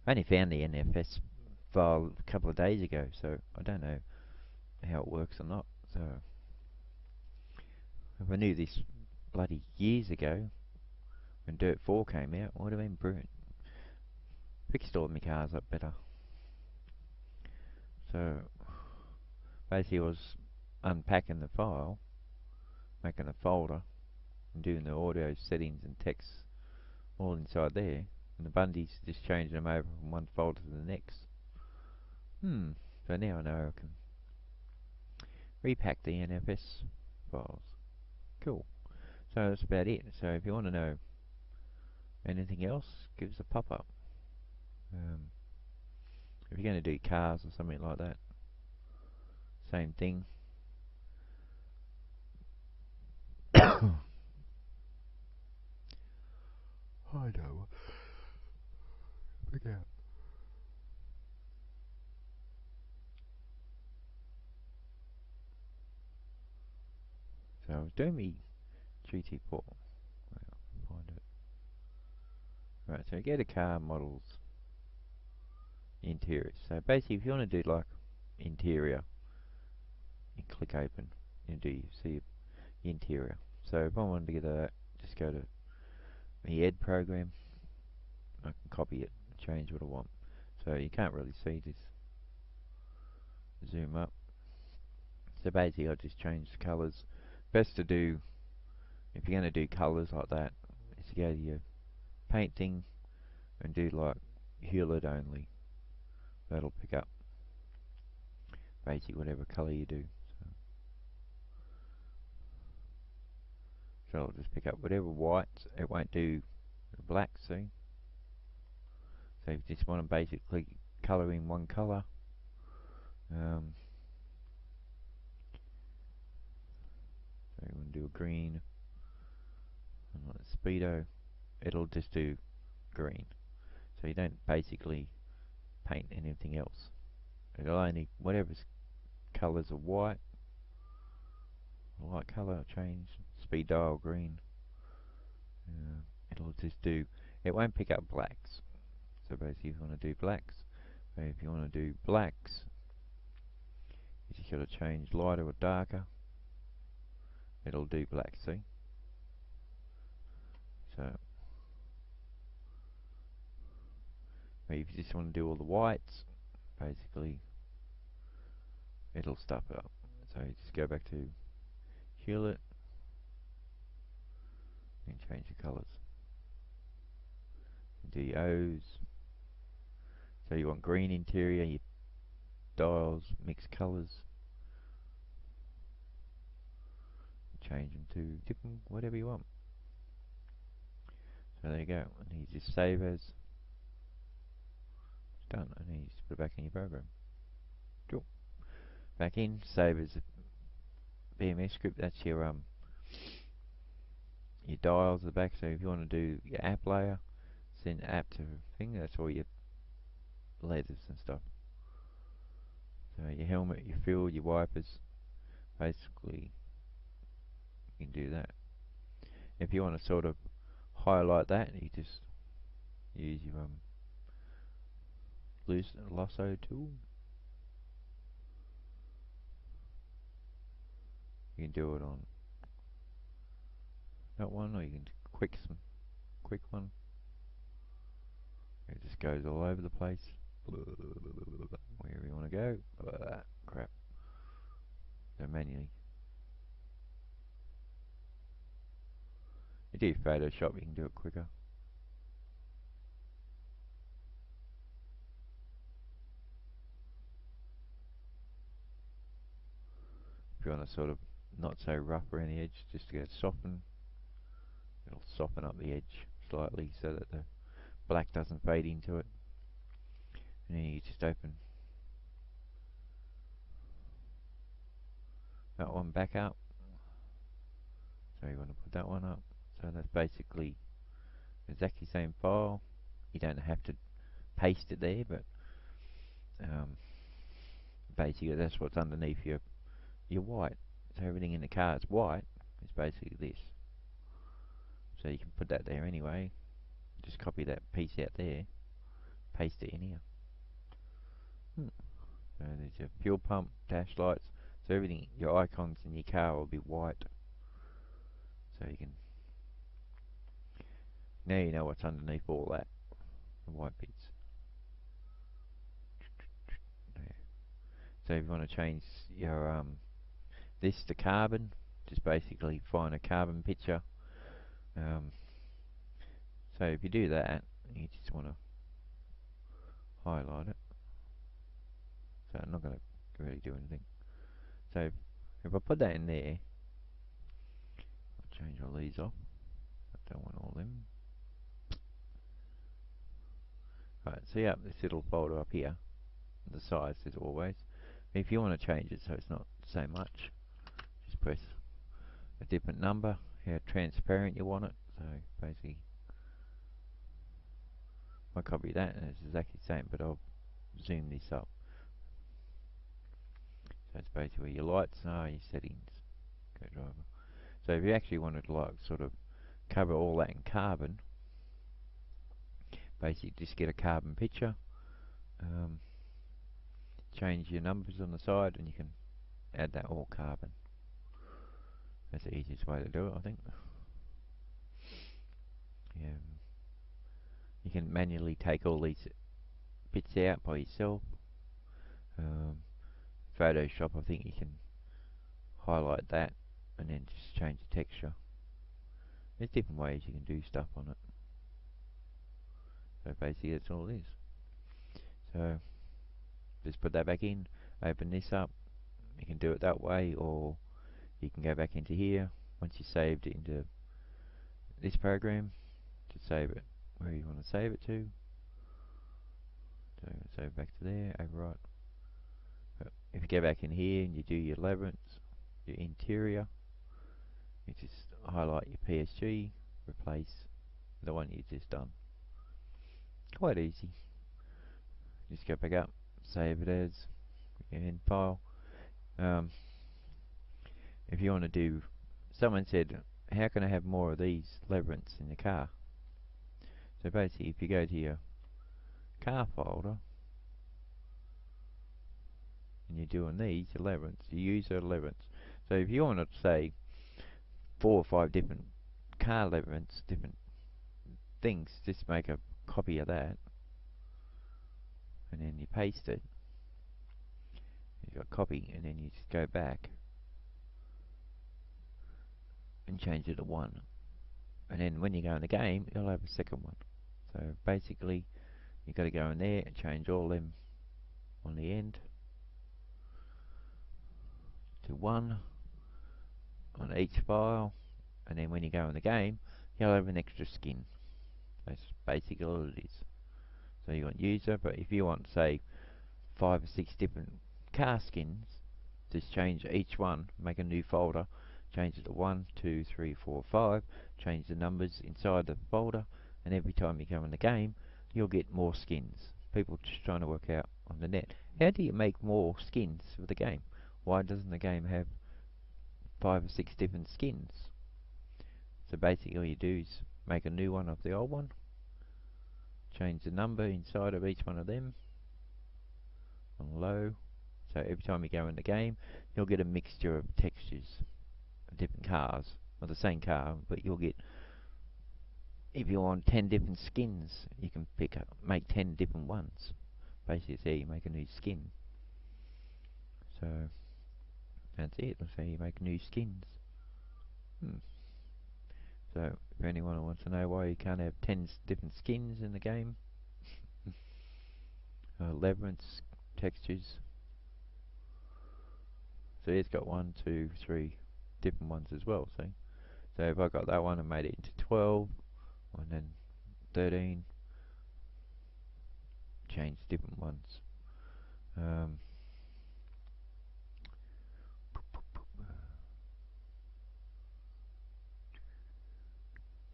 A: I only found the NFS file a couple of days ago, so I don't know how it works or not. So if I knew this bloody years ago, when Dirt 4 came out, I would have been brilliant. Fixed all my cars up better. So basically I was unpacking the file, making a folder, and doing the audio settings and text all inside there, and the Bundy's just changing them over from one folder to the next. So now I know I can repack the NFS files. Cool. So that's about it. So if you want to know anything else, give us a pop-up. If you're going to do cars or something like that, same thing. I know. Look out. So I was doing me GT4. Well, find it. Right, so go to car models, interiors. So basically, if you want to do like interior, you click open and see interior. So if I wanted to get that, just go to the ed program. I can copy it, change what I want. So you can't really see this. Zoom up. So basically, I just change the colours. Best to do if you're going to do colours like that is to go to your paint thing and do like hue only. That'll pick up basically whatever colour you do. So So I'll just pick up whatever whites. It won't do the black, see? So if you just want to basically colour in one colour, so you want to do a green, and like a speedo, it'll just do green. So you don't basically paint anything else. It'll only, whatever colours are white, light colour change, speed dial green. It'll just do, it won't pick up blacks. So basically if you want to do blacks, if you want to do blacks, you just got to change lighter or darker. It'll do black, see? So if you just want to do all the whites, basically it'll stuff it up. So you just go back to Hewlett and change the colours. Do your O's. So you want green interior, your dials, mixed colours. Change them to different, whatever you want. So there you go. And you just save as. Done. And you just put it back in your program. Cool. Back in, save as a BMS script. That's your dials at the back. So if you want to do your app layer, send app to thing. That's all your letters and stuff. So your helmet, your fuel, your wipers. Basically, you can do that. If you want to sort of highlight that, you just use your lasso tool. You can do it on that one, or you can quick one. It just goes all over the place. Wherever you want to go. Crap. So manually. If you do Photoshop, you can do it quicker. If you want to sort of not so rough around the edge, just to go soften, it'll soften up the edge slightly so that the black doesn't fade into it. And then you just open that one back up. So you want to put that one up. So that's basically exactly the same file. You don't have to paste it there, but basically that's what's underneath your white. So everything in the car is white. It's basically this. So you can put that there anyway. Just copy that piece out there, paste it in here. So there's your fuel pump, dash lights. So everything, your icons in your car will be white. So you can, now you know what's underneath all that, the white bits. There. So if you want to change your this to carbon, just basically find a carbon picture. So if you do that, you just want to highlight it. So I'm not going to really do anything. So if I put that in there, I'll change all these off. I don't want all them. Right, see up this little folder up here, the size as always. If you want to change it so it's not so much, just press a different number, how transparent you want it. So basically, I copy that and it's exactly the same, but I'll zoom this up. So it's basically where your lights are, your settings, co-driver. So if you actually wanted to like sort of cover all that in carbon, basically just get a carbon picture, change your numbers on the side, and you can add that all carbon. That's the easiest way to do it, I think. Yeah. You can manually take all these bits out by yourself. Photoshop, I think you can highlight that and then just change the texture. There's different ways you can do stuff on it. So basically that's all it is. So just put that back in, open this up. You can do it that way, or you can go back into here once you saved it into this program, just save it where you want to save it to. So save back to there, overwrite. If you go back in here and you do your labyrinths, your interior, you just highlight your PSG, replace the one you just done. Quite easy. Just go back up, save it as your end file. If you want to do, someone said, how can I have more of these labyrinths in the car? So basically, if you go to your car folder and you're doing these, your labyrinths, you use the labyrinths. So if you want to say 4 or 5 different car labyrinths, different things, just make a copy of that and then you paste it. You've got copy, and then you just go back and change it to 1. And then when you go in the game, you'll have a second one. So basically, you've got to go in there and change all them on the end to 1 on each file, and then when you go in the game, you'll have an extra skin. That's basically all it is. So you want user, but if you want, say, 5 or 6 different car skins, just change each one, make a new folder, change it to 1, 2, 3, 4, 5, change the numbers inside the folder, and every time you go in the game, you'll get more skins. People just trying to work out on the net, how do you make more skins for the game? Why doesn't the game have 5 or 6 different skins? So basically all you do is make a new one of the old one, change the number inside of each one of them on low, so every time you go in the game you'll get a mixture of textures of different cars, or the same car, but you'll get, if you want 10 different skins, you can make 10 different ones. Basically it's how you make a new skin. So that's it, that's how you make new skins. So if anyone wants to know why you can't have 10 different skins in the game, labyrinths, textures. So it's got 1, 2, 3 different ones as well, see? So if I got that one and made it into 12, and then 13, change different ones.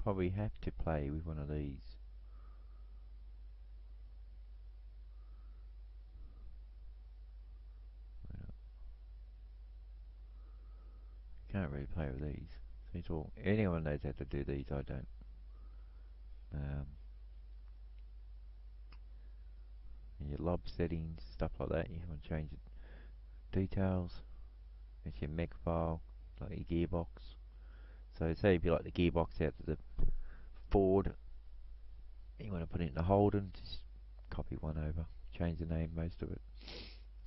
A: Probably have to play with one of these. Can't really play with these. These all, anyone knows how to do these, I don't. Your lob settings, stuff like that, you want to change it. Details, it's your mech file, like your gearbox. So say if you like the gearbox out to the Ford, you want to put it in the Holden, just copy one over, change the name, most of it.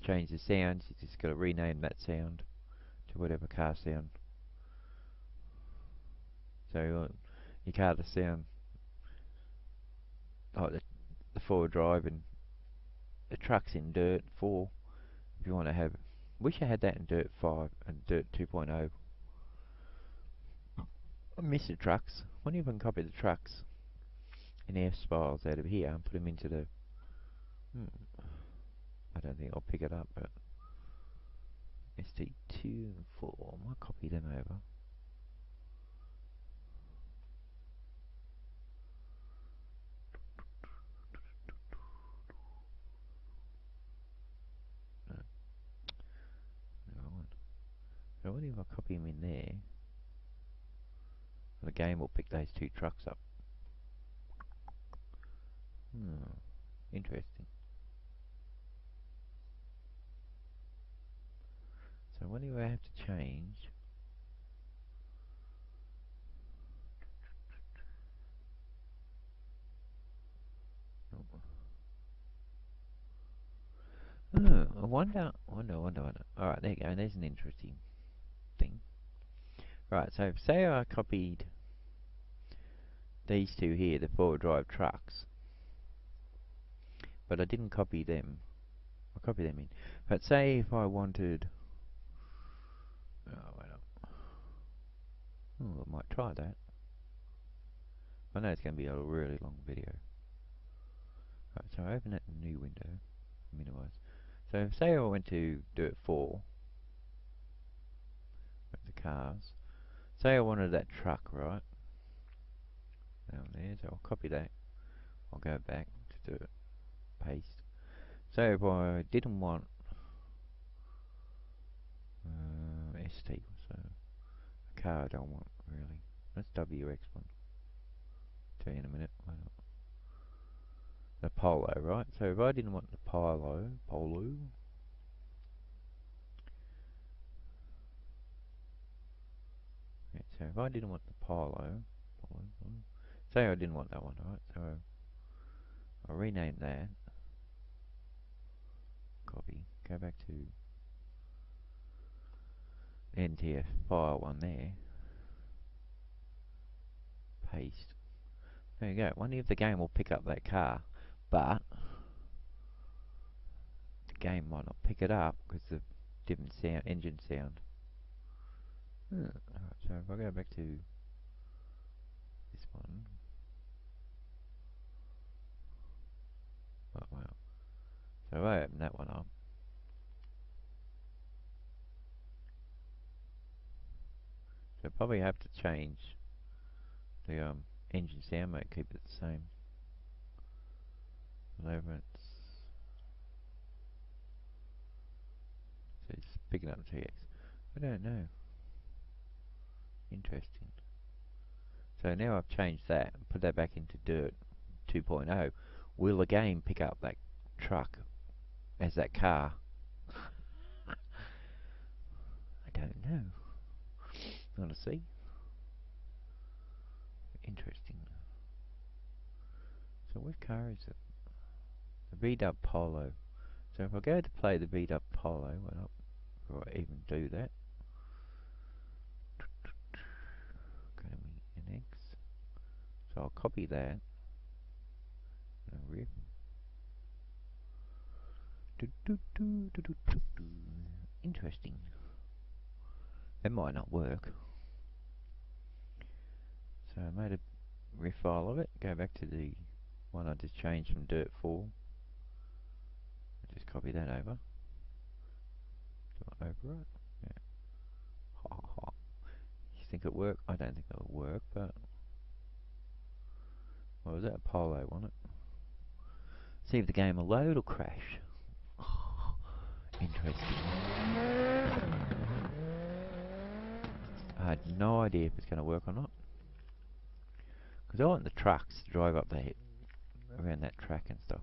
A: Change the sounds, you just got to rename that sound to whatever car sound. So you want your car to sound like the 4-drive and the truck's in Dirt 4. If you want to have, wish I had that in Dirt 5 and Dirt 2.0. I miss the trucks. Why don't you even copy the trucks in NEFS files out of here and put them into the... I don't think I'll pick it up, but... SD2 and 4, I might copy them over. So what if I copy them in there? The game will pick those 2 trucks up. Interesting. So what do I have to change? I wonder. Alright, there you go, there's an interesting thing. Right, so say I copied these 2 here, the 4-drive trucks, but I didn't copy them. I'll copy them in. But say if I wanted... Oh, wait up. I might try that. I know it's going to be a really long video. Right, so I open that new window, minimize. So say I went to do it 4, with the cars. Say I wanted that truck, right? Down there, so I'll copy that. I'll go back to do it, paste. So if I didn't want ST, so a car I don't want really. That's WX one. Tell you in a minute. Why not? The Polo, right? So if I didn't want the Polo. Yeah, so if I didn't want the Polo, say I didn't want that one, right? So I'll rename that. Copy. Go back to NTF file one there. Paste. There you go. Wonder if the game will pick up that car, but the game might not pick it up because of different sound, engine sound. Alright, so if I go back to this one, oh wow. So if I open that one up, so I probably have to change the engine sound mode, keep it the same. Whatever so it's picking up TX. I don't know. Interesting. So now I've changed that, put that back into Dirt 2.0. Will the game pick up that truck as that car? I don't know. Want to see? Interesting. So what car is it? The B-Dub Polo. So if I go to play the B-Dub Polo, well, before I even do that, go to NX. So I'll copy that. Rip. Interesting. It might not work. So I made a riff file of it. Go back to the one I just changed from Dirt 4. Just copy that over. Do I overwrite? Yeah. Ha ha. You think it work? I don't think it'll work, but what was that? A Polo, wasn't it? See if the game will load or crash. Interesting. I had no idea if it's going to work or not. Because I want the trucks to drive up there, around that track and stuff.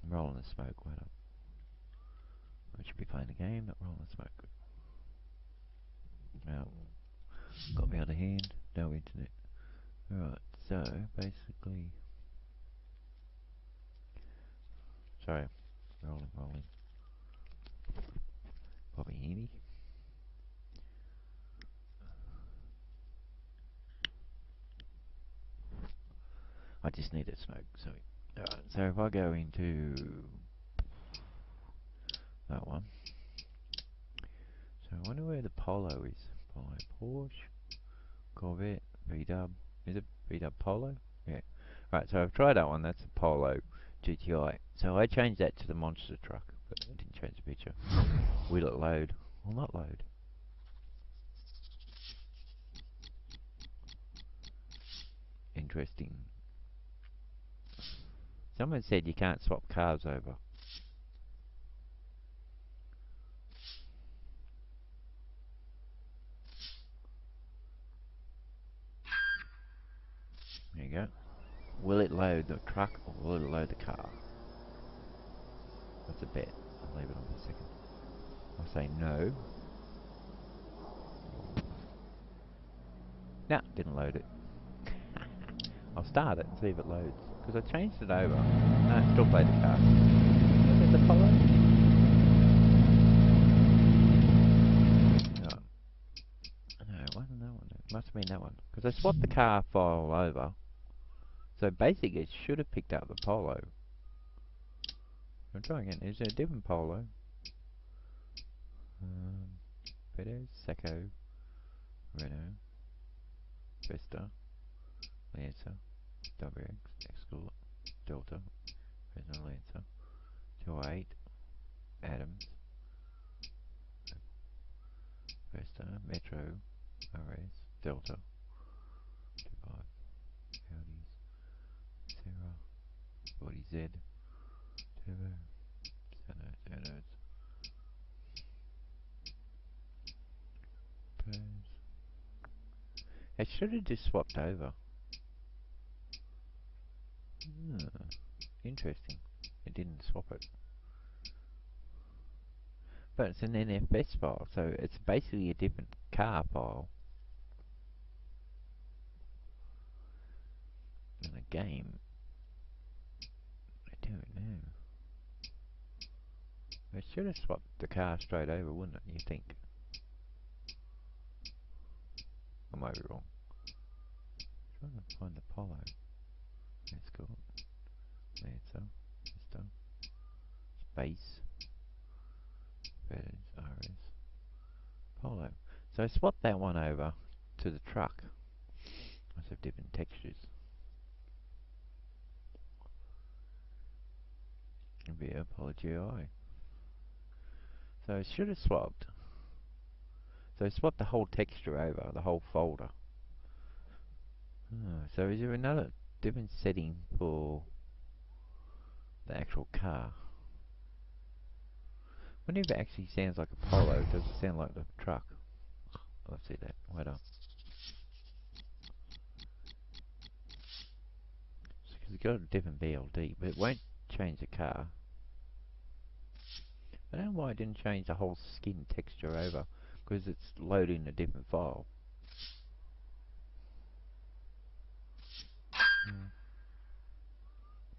A: I'm rolling the smoke, why not? I should be playing the game, not rolling the smoke. Well, got me on the hand, no internet. Alright, so basically... Sorry, rolling. Probably handy. I just need a smoke, sorry. Alright, so if I go into that one. So I wonder where the Polo is. Polo Porsche, Corvette, V-Dub. Is it V-Dub Polo? Yeah. Right, so I've tried that one, that's a Polo GTI. So I changed that to the monster truck, but I didn't change the picture. Will it load? Will not load. Interesting. Someone said you can't swap cars over. There you go. Will it load the truck or will it load the car? That's a bet. I'll leave it on for a second. I'll say no. No, didn't load it. I'll start it and see if it loads. Because I changed it over. No, it still played the car. Was it the Polo? No, it wasn't that one. It must have been that one. Because I swapped the car file over. So basically it should have picked up the Polo. I'm trying again. Is there a different Polo? Better, Seco, Renault, Vesta, Lancer, WX, Excalibur, Delta, President Lancer, 208, Adams, Vesta, Metro, RS, Delta, 25, Audis, Sarah, 40Z, Turbo, Sonos, Pros. I should have just swapped over. Interesting. It didn't swap it. But it's an NFS file, so it's basically a different car file in a game. I don't know. I should have swapped the car straight over, wouldn't it, you think? I might be wrong. I'm trying to find the Polo. Let's go. Lancer. Vista. Space. RS. Polo. So I swapped that one over to the truck. Must have different textures. Via Polo GI. So I should have swapped. So I swapped the whole texture over, the whole folder. So is there another different setting for the actual car? I wonder if it actually sounds like a Polo. Does it sound like the truck? Let's see that. Wait up. Because it's got a different BLD, but it won't change the car. I don't know why it didn't change the whole skin texture over, because it's loading a different file.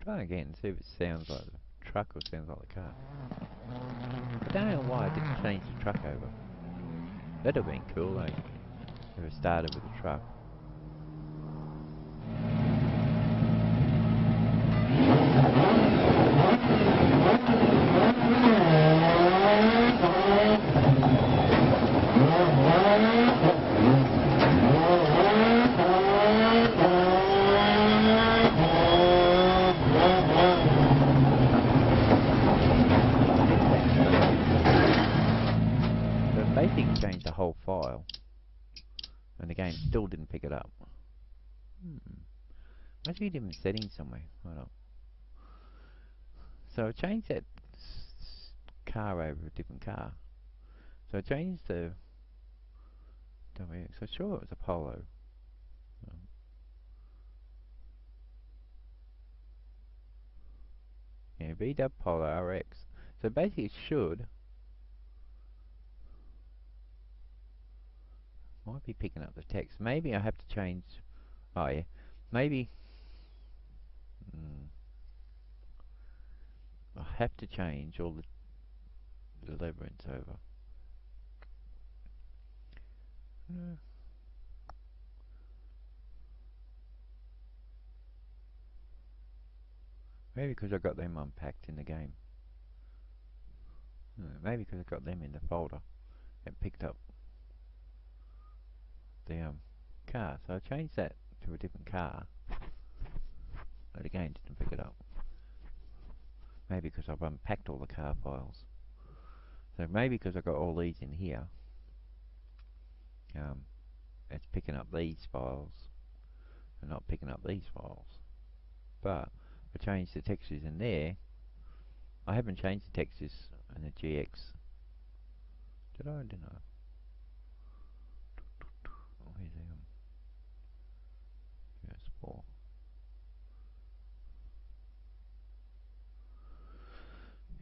A: Try again and see if it sounds like the truck or sounds like the car. I don't know why I didn't change the truck over. That'd have been cool, eh? If it started with the truck. Basically changed the whole file, and the game still didn't pick it up. Must be a different setting somewhere. Hold on. So I changed that car over a different car. So I changed the WX. So sure it was a Polo. Yeah, BW Polo RX. So basically it should. Might be picking up the text. Maybe I have to change. Oh yeah. Maybe. I have to change all the labyrinths over. Maybe because I got them unpacked in the game. Maybe because I got them in the folder. It picked up the car. So I changed that to a different car. But again, didn't pick it up. Maybe because I've unpacked all the car files. So maybe because I got all these in here, it's picking up these files and not picking up these files. But I changed the textures in there. I haven't changed the textures in the GX. Did I? Didn't I? Where's the PS4?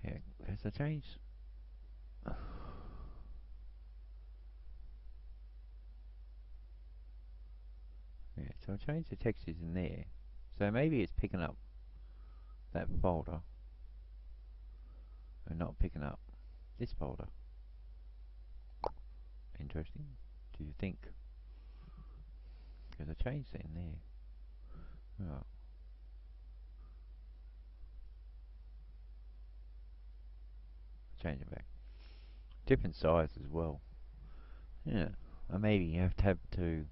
A: Yeah, has I changed? Yeah, so I changed the textures in there. So maybe it's picking up that folder and not picking up this folder. Interesting. Do you think? Because I changed it in there. Oh. Change it back. Different size as well. Yeah. Or maybe you have to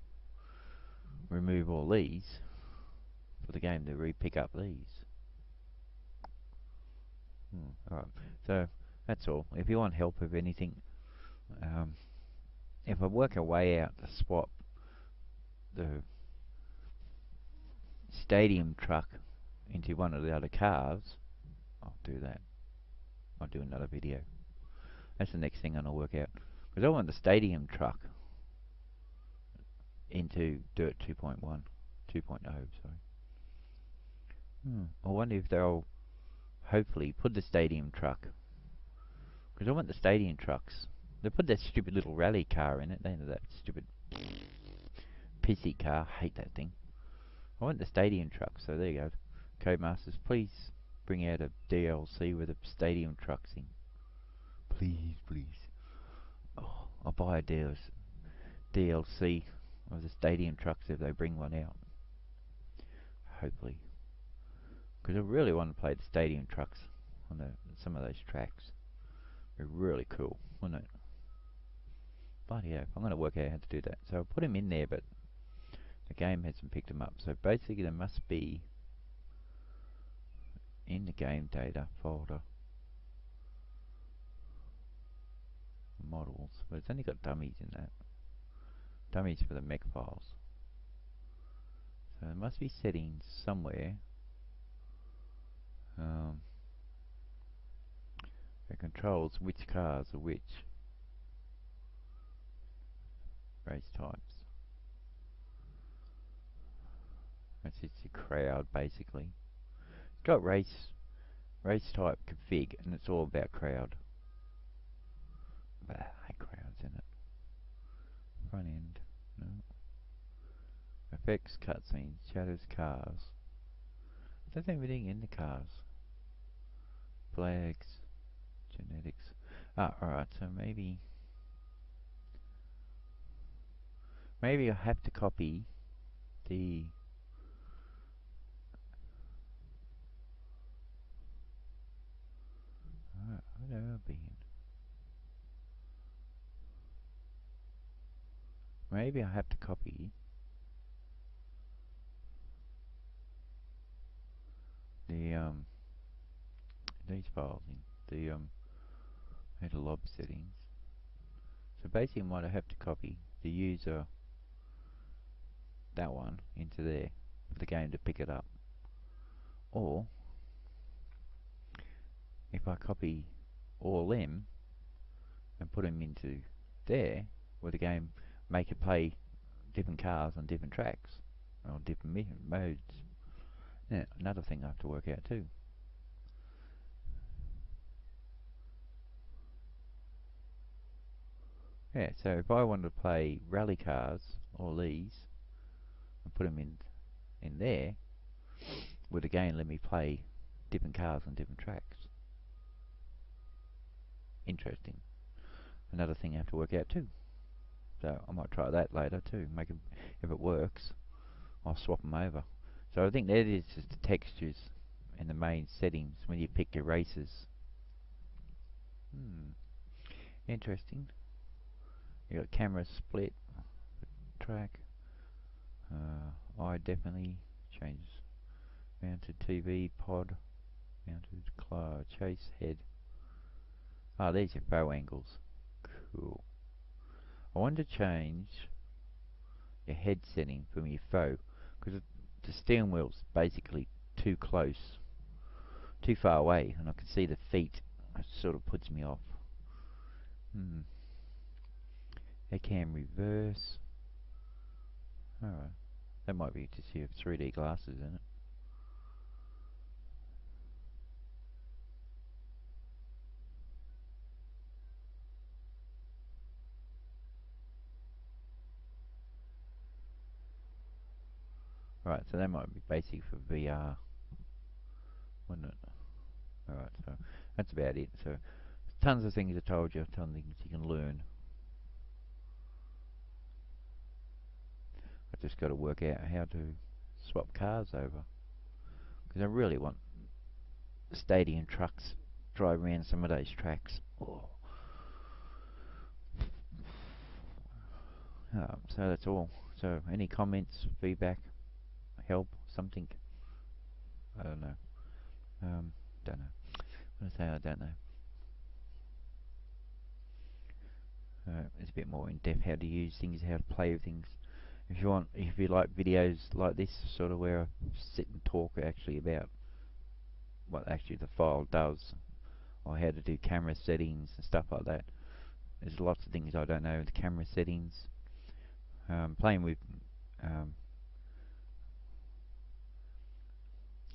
A: remove all these for the game to re-pick up these. Alright, so that's all. If you want help with anything, if I work a way out to swap the stadium truck into one of the other cars, I'll do that. I'll do another video. That's the next thing I'm going to work out. Because I want the stadium truck into Dirt 2.1, 2.0, sorry. I wonder if they'll hopefully put the stadium truck, because I want the stadium trucks. They put that stupid little rally car in it. They know that stupid pissy car. Hate that thing. I want the stadium truck. So there you go. Codemasters, please bring out a DLC with the stadium trucks in. Please, please. Oh, I'll buy a DLC of the stadium trucks if they bring one out. Hopefully. Because I really want to play the stadium trucks on some of those tracks. They're really cool, wouldn't it? Bloody hell, I'm going to work out how to do that. So I'll put them in there, but the game hasn't picked them up. So basically they must be in the game data folder. Models, but it's only got dummies in that. Dummies for the mech files. So there must be settings somewhere. That controls which cars are which race types. That's just a crowd basically. It's got race type config, and it's all about crowd. But I hate crowds in it. Front end, no. Effects, cutscenes, shadows, cars. There's everything in the cars. Flags, genetics. Alright, so maybe I have to copy the where have I been? Maybe I have to copy the these files in the header lob settings. So basically what I have to copy the user, that one, into there for the game to pick it up. Or if I copy all them and put them into there, where the game make it play different cars on different tracks or different modes. Yeah, another thing I have to work out too. Yeah, so if I wanted to play rally cars or these and put them in there, would the game let me play different cars on different tracks? Interesting. Another thing I have to work out too. So I might try that later too. Make it, if it works, I'll swap them over. So I think that is just the textures and the main settings when you pick your races. Interesting. You got camera split, track. I definitely changes. Mounted TV, pod, mounted chase head. These are bow angles. Cool. I want to change your head setting from your foe, because the steering wheel's basically too close, too far away, and I can see the feet. It sort of puts me off. They can reverse. Alright, that might be just your 3D glasses in it. Right, so that might be basic for VR, wouldn't it? Alright, so that's about it. So tons of things I told you, tons of things you can learn. I just got to work out how to swap cars over, because I really want stadium trucks drive around some of those tracks. So that's all. So any comments, feedback, help, something, I don't know. Don't know. I'm gonna say I don't know. It's a bit more in depth how to use things, how to play with things. If you like videos like this, sort of where I sit and talk actually about what actually the file does, or how to do camera settings and stuff like that. There's lots of things I don't know with camera settings. Playing with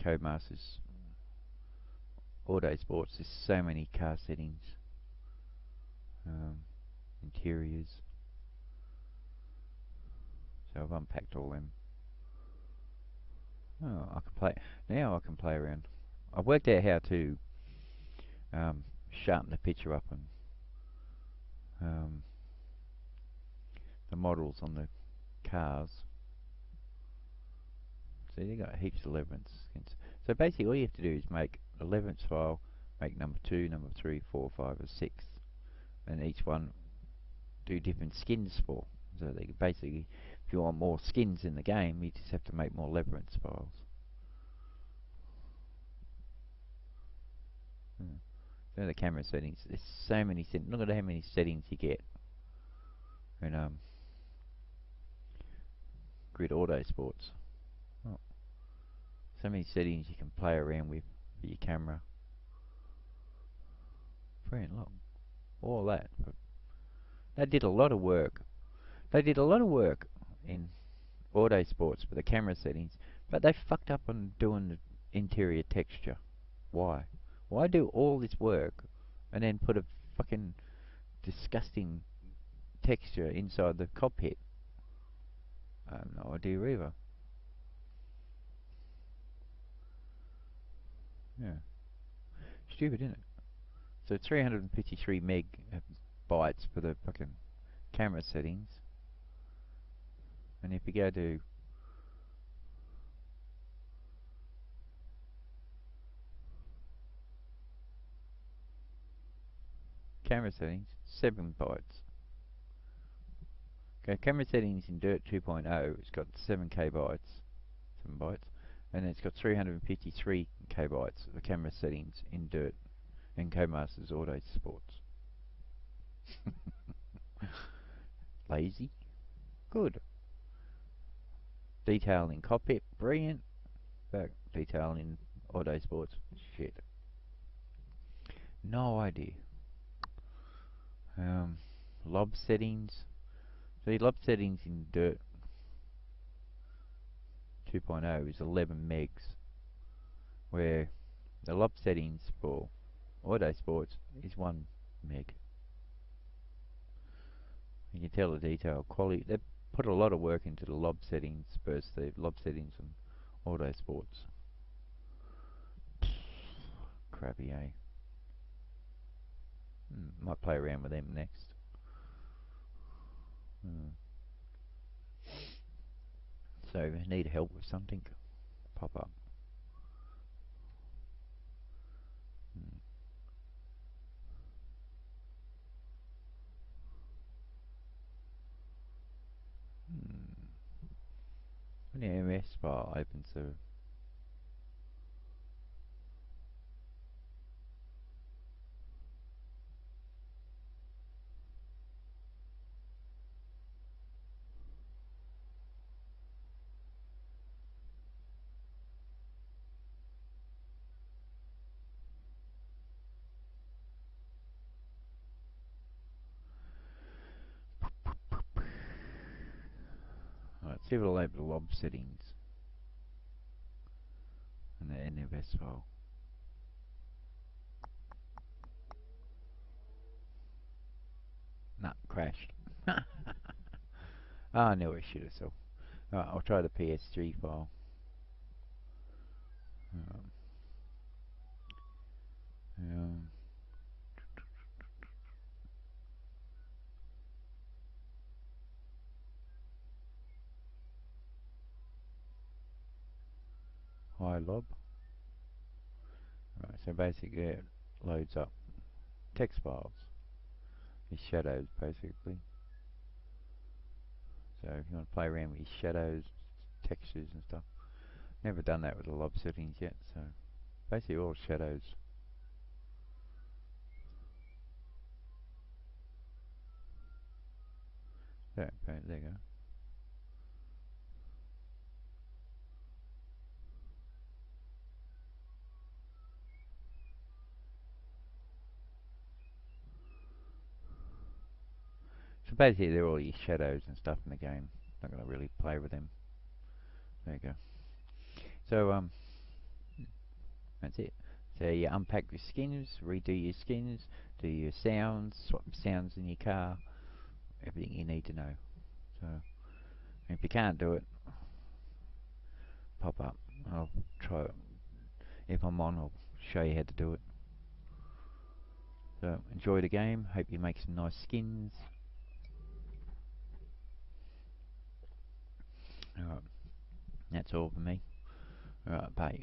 A: Codemasters Auto Sports, there's so many car settings, interiors. So I've unpacked all them. Oh, I can play now. I can play around. I've worked out how to sharpen the picture up and the models on the cars. So you got heaps of 11s. So basically all you have to do is make 11th file, make number 2, number 3, 4, 5 and 6, and each one do different skins for. So they basically, if you want more skins in the game, you just have to make more 11th files. So the camera settings, there's so many settings. Look at how many settings you get in Grid Auto Sports. Oh, so many settings you can play around with for your camera. Brilliant, look, all that. They did a lot of work. They did a lot of work in Auto Sports for the camera settings, but they fucked up on doing the interior texture. Why? Why do all this work and then put a fucking disgusting texture inside the cockpit? I have no idea either. Yeah. Stupid, isn't it? So 353 bytes for the fucking camera settings. And if you go to camera settings, 7 bytes. Okay, camera settings in Dirt 2.0, it's got 7k bytes, 7 bytes, and it's got 353 k bytes of camera settings in Dirt and Codemasters Auto Sports. Lazy? Good. Detail in cockpit, brilliant. Back detail in Auto Sports, shit. No idea. Lob settings. The lob settings in Dirt 2.0 is 11 megs, where the lob settings for Auto Sports is 1 meg. You can tell the detail quality. They put a lot of work into the lob settings versus the lob settings on Auto Sports. Crappy, eh? Might play around with them next. So if you need help with something, pop up. When the NEFS file opens the Alright, see if it'll open the lob settings and the NEFS file. Nah, crashed. I knew I should have, so. Alright, I'll try the PSG file. High lob. Right, so basically it loads up text files. These shadows basically. So if you want to play around with your shadows, textures and stuff, Never done that with the lob settings yet, so basically all shadows. There you go. So basically they're all your shadows and stuff in the game. Not going to really play with them. There you go. So that's it. So you unpack your skins, redo your skins, do your sounds, swap sounds in your car, everything you need to know. So if you can't do it, pop up. I'll try it. If I'm on, I'll show you how to do it. So enjoy the game. Hope you make some nice skins. Alright, that's all for me. Alright, bye.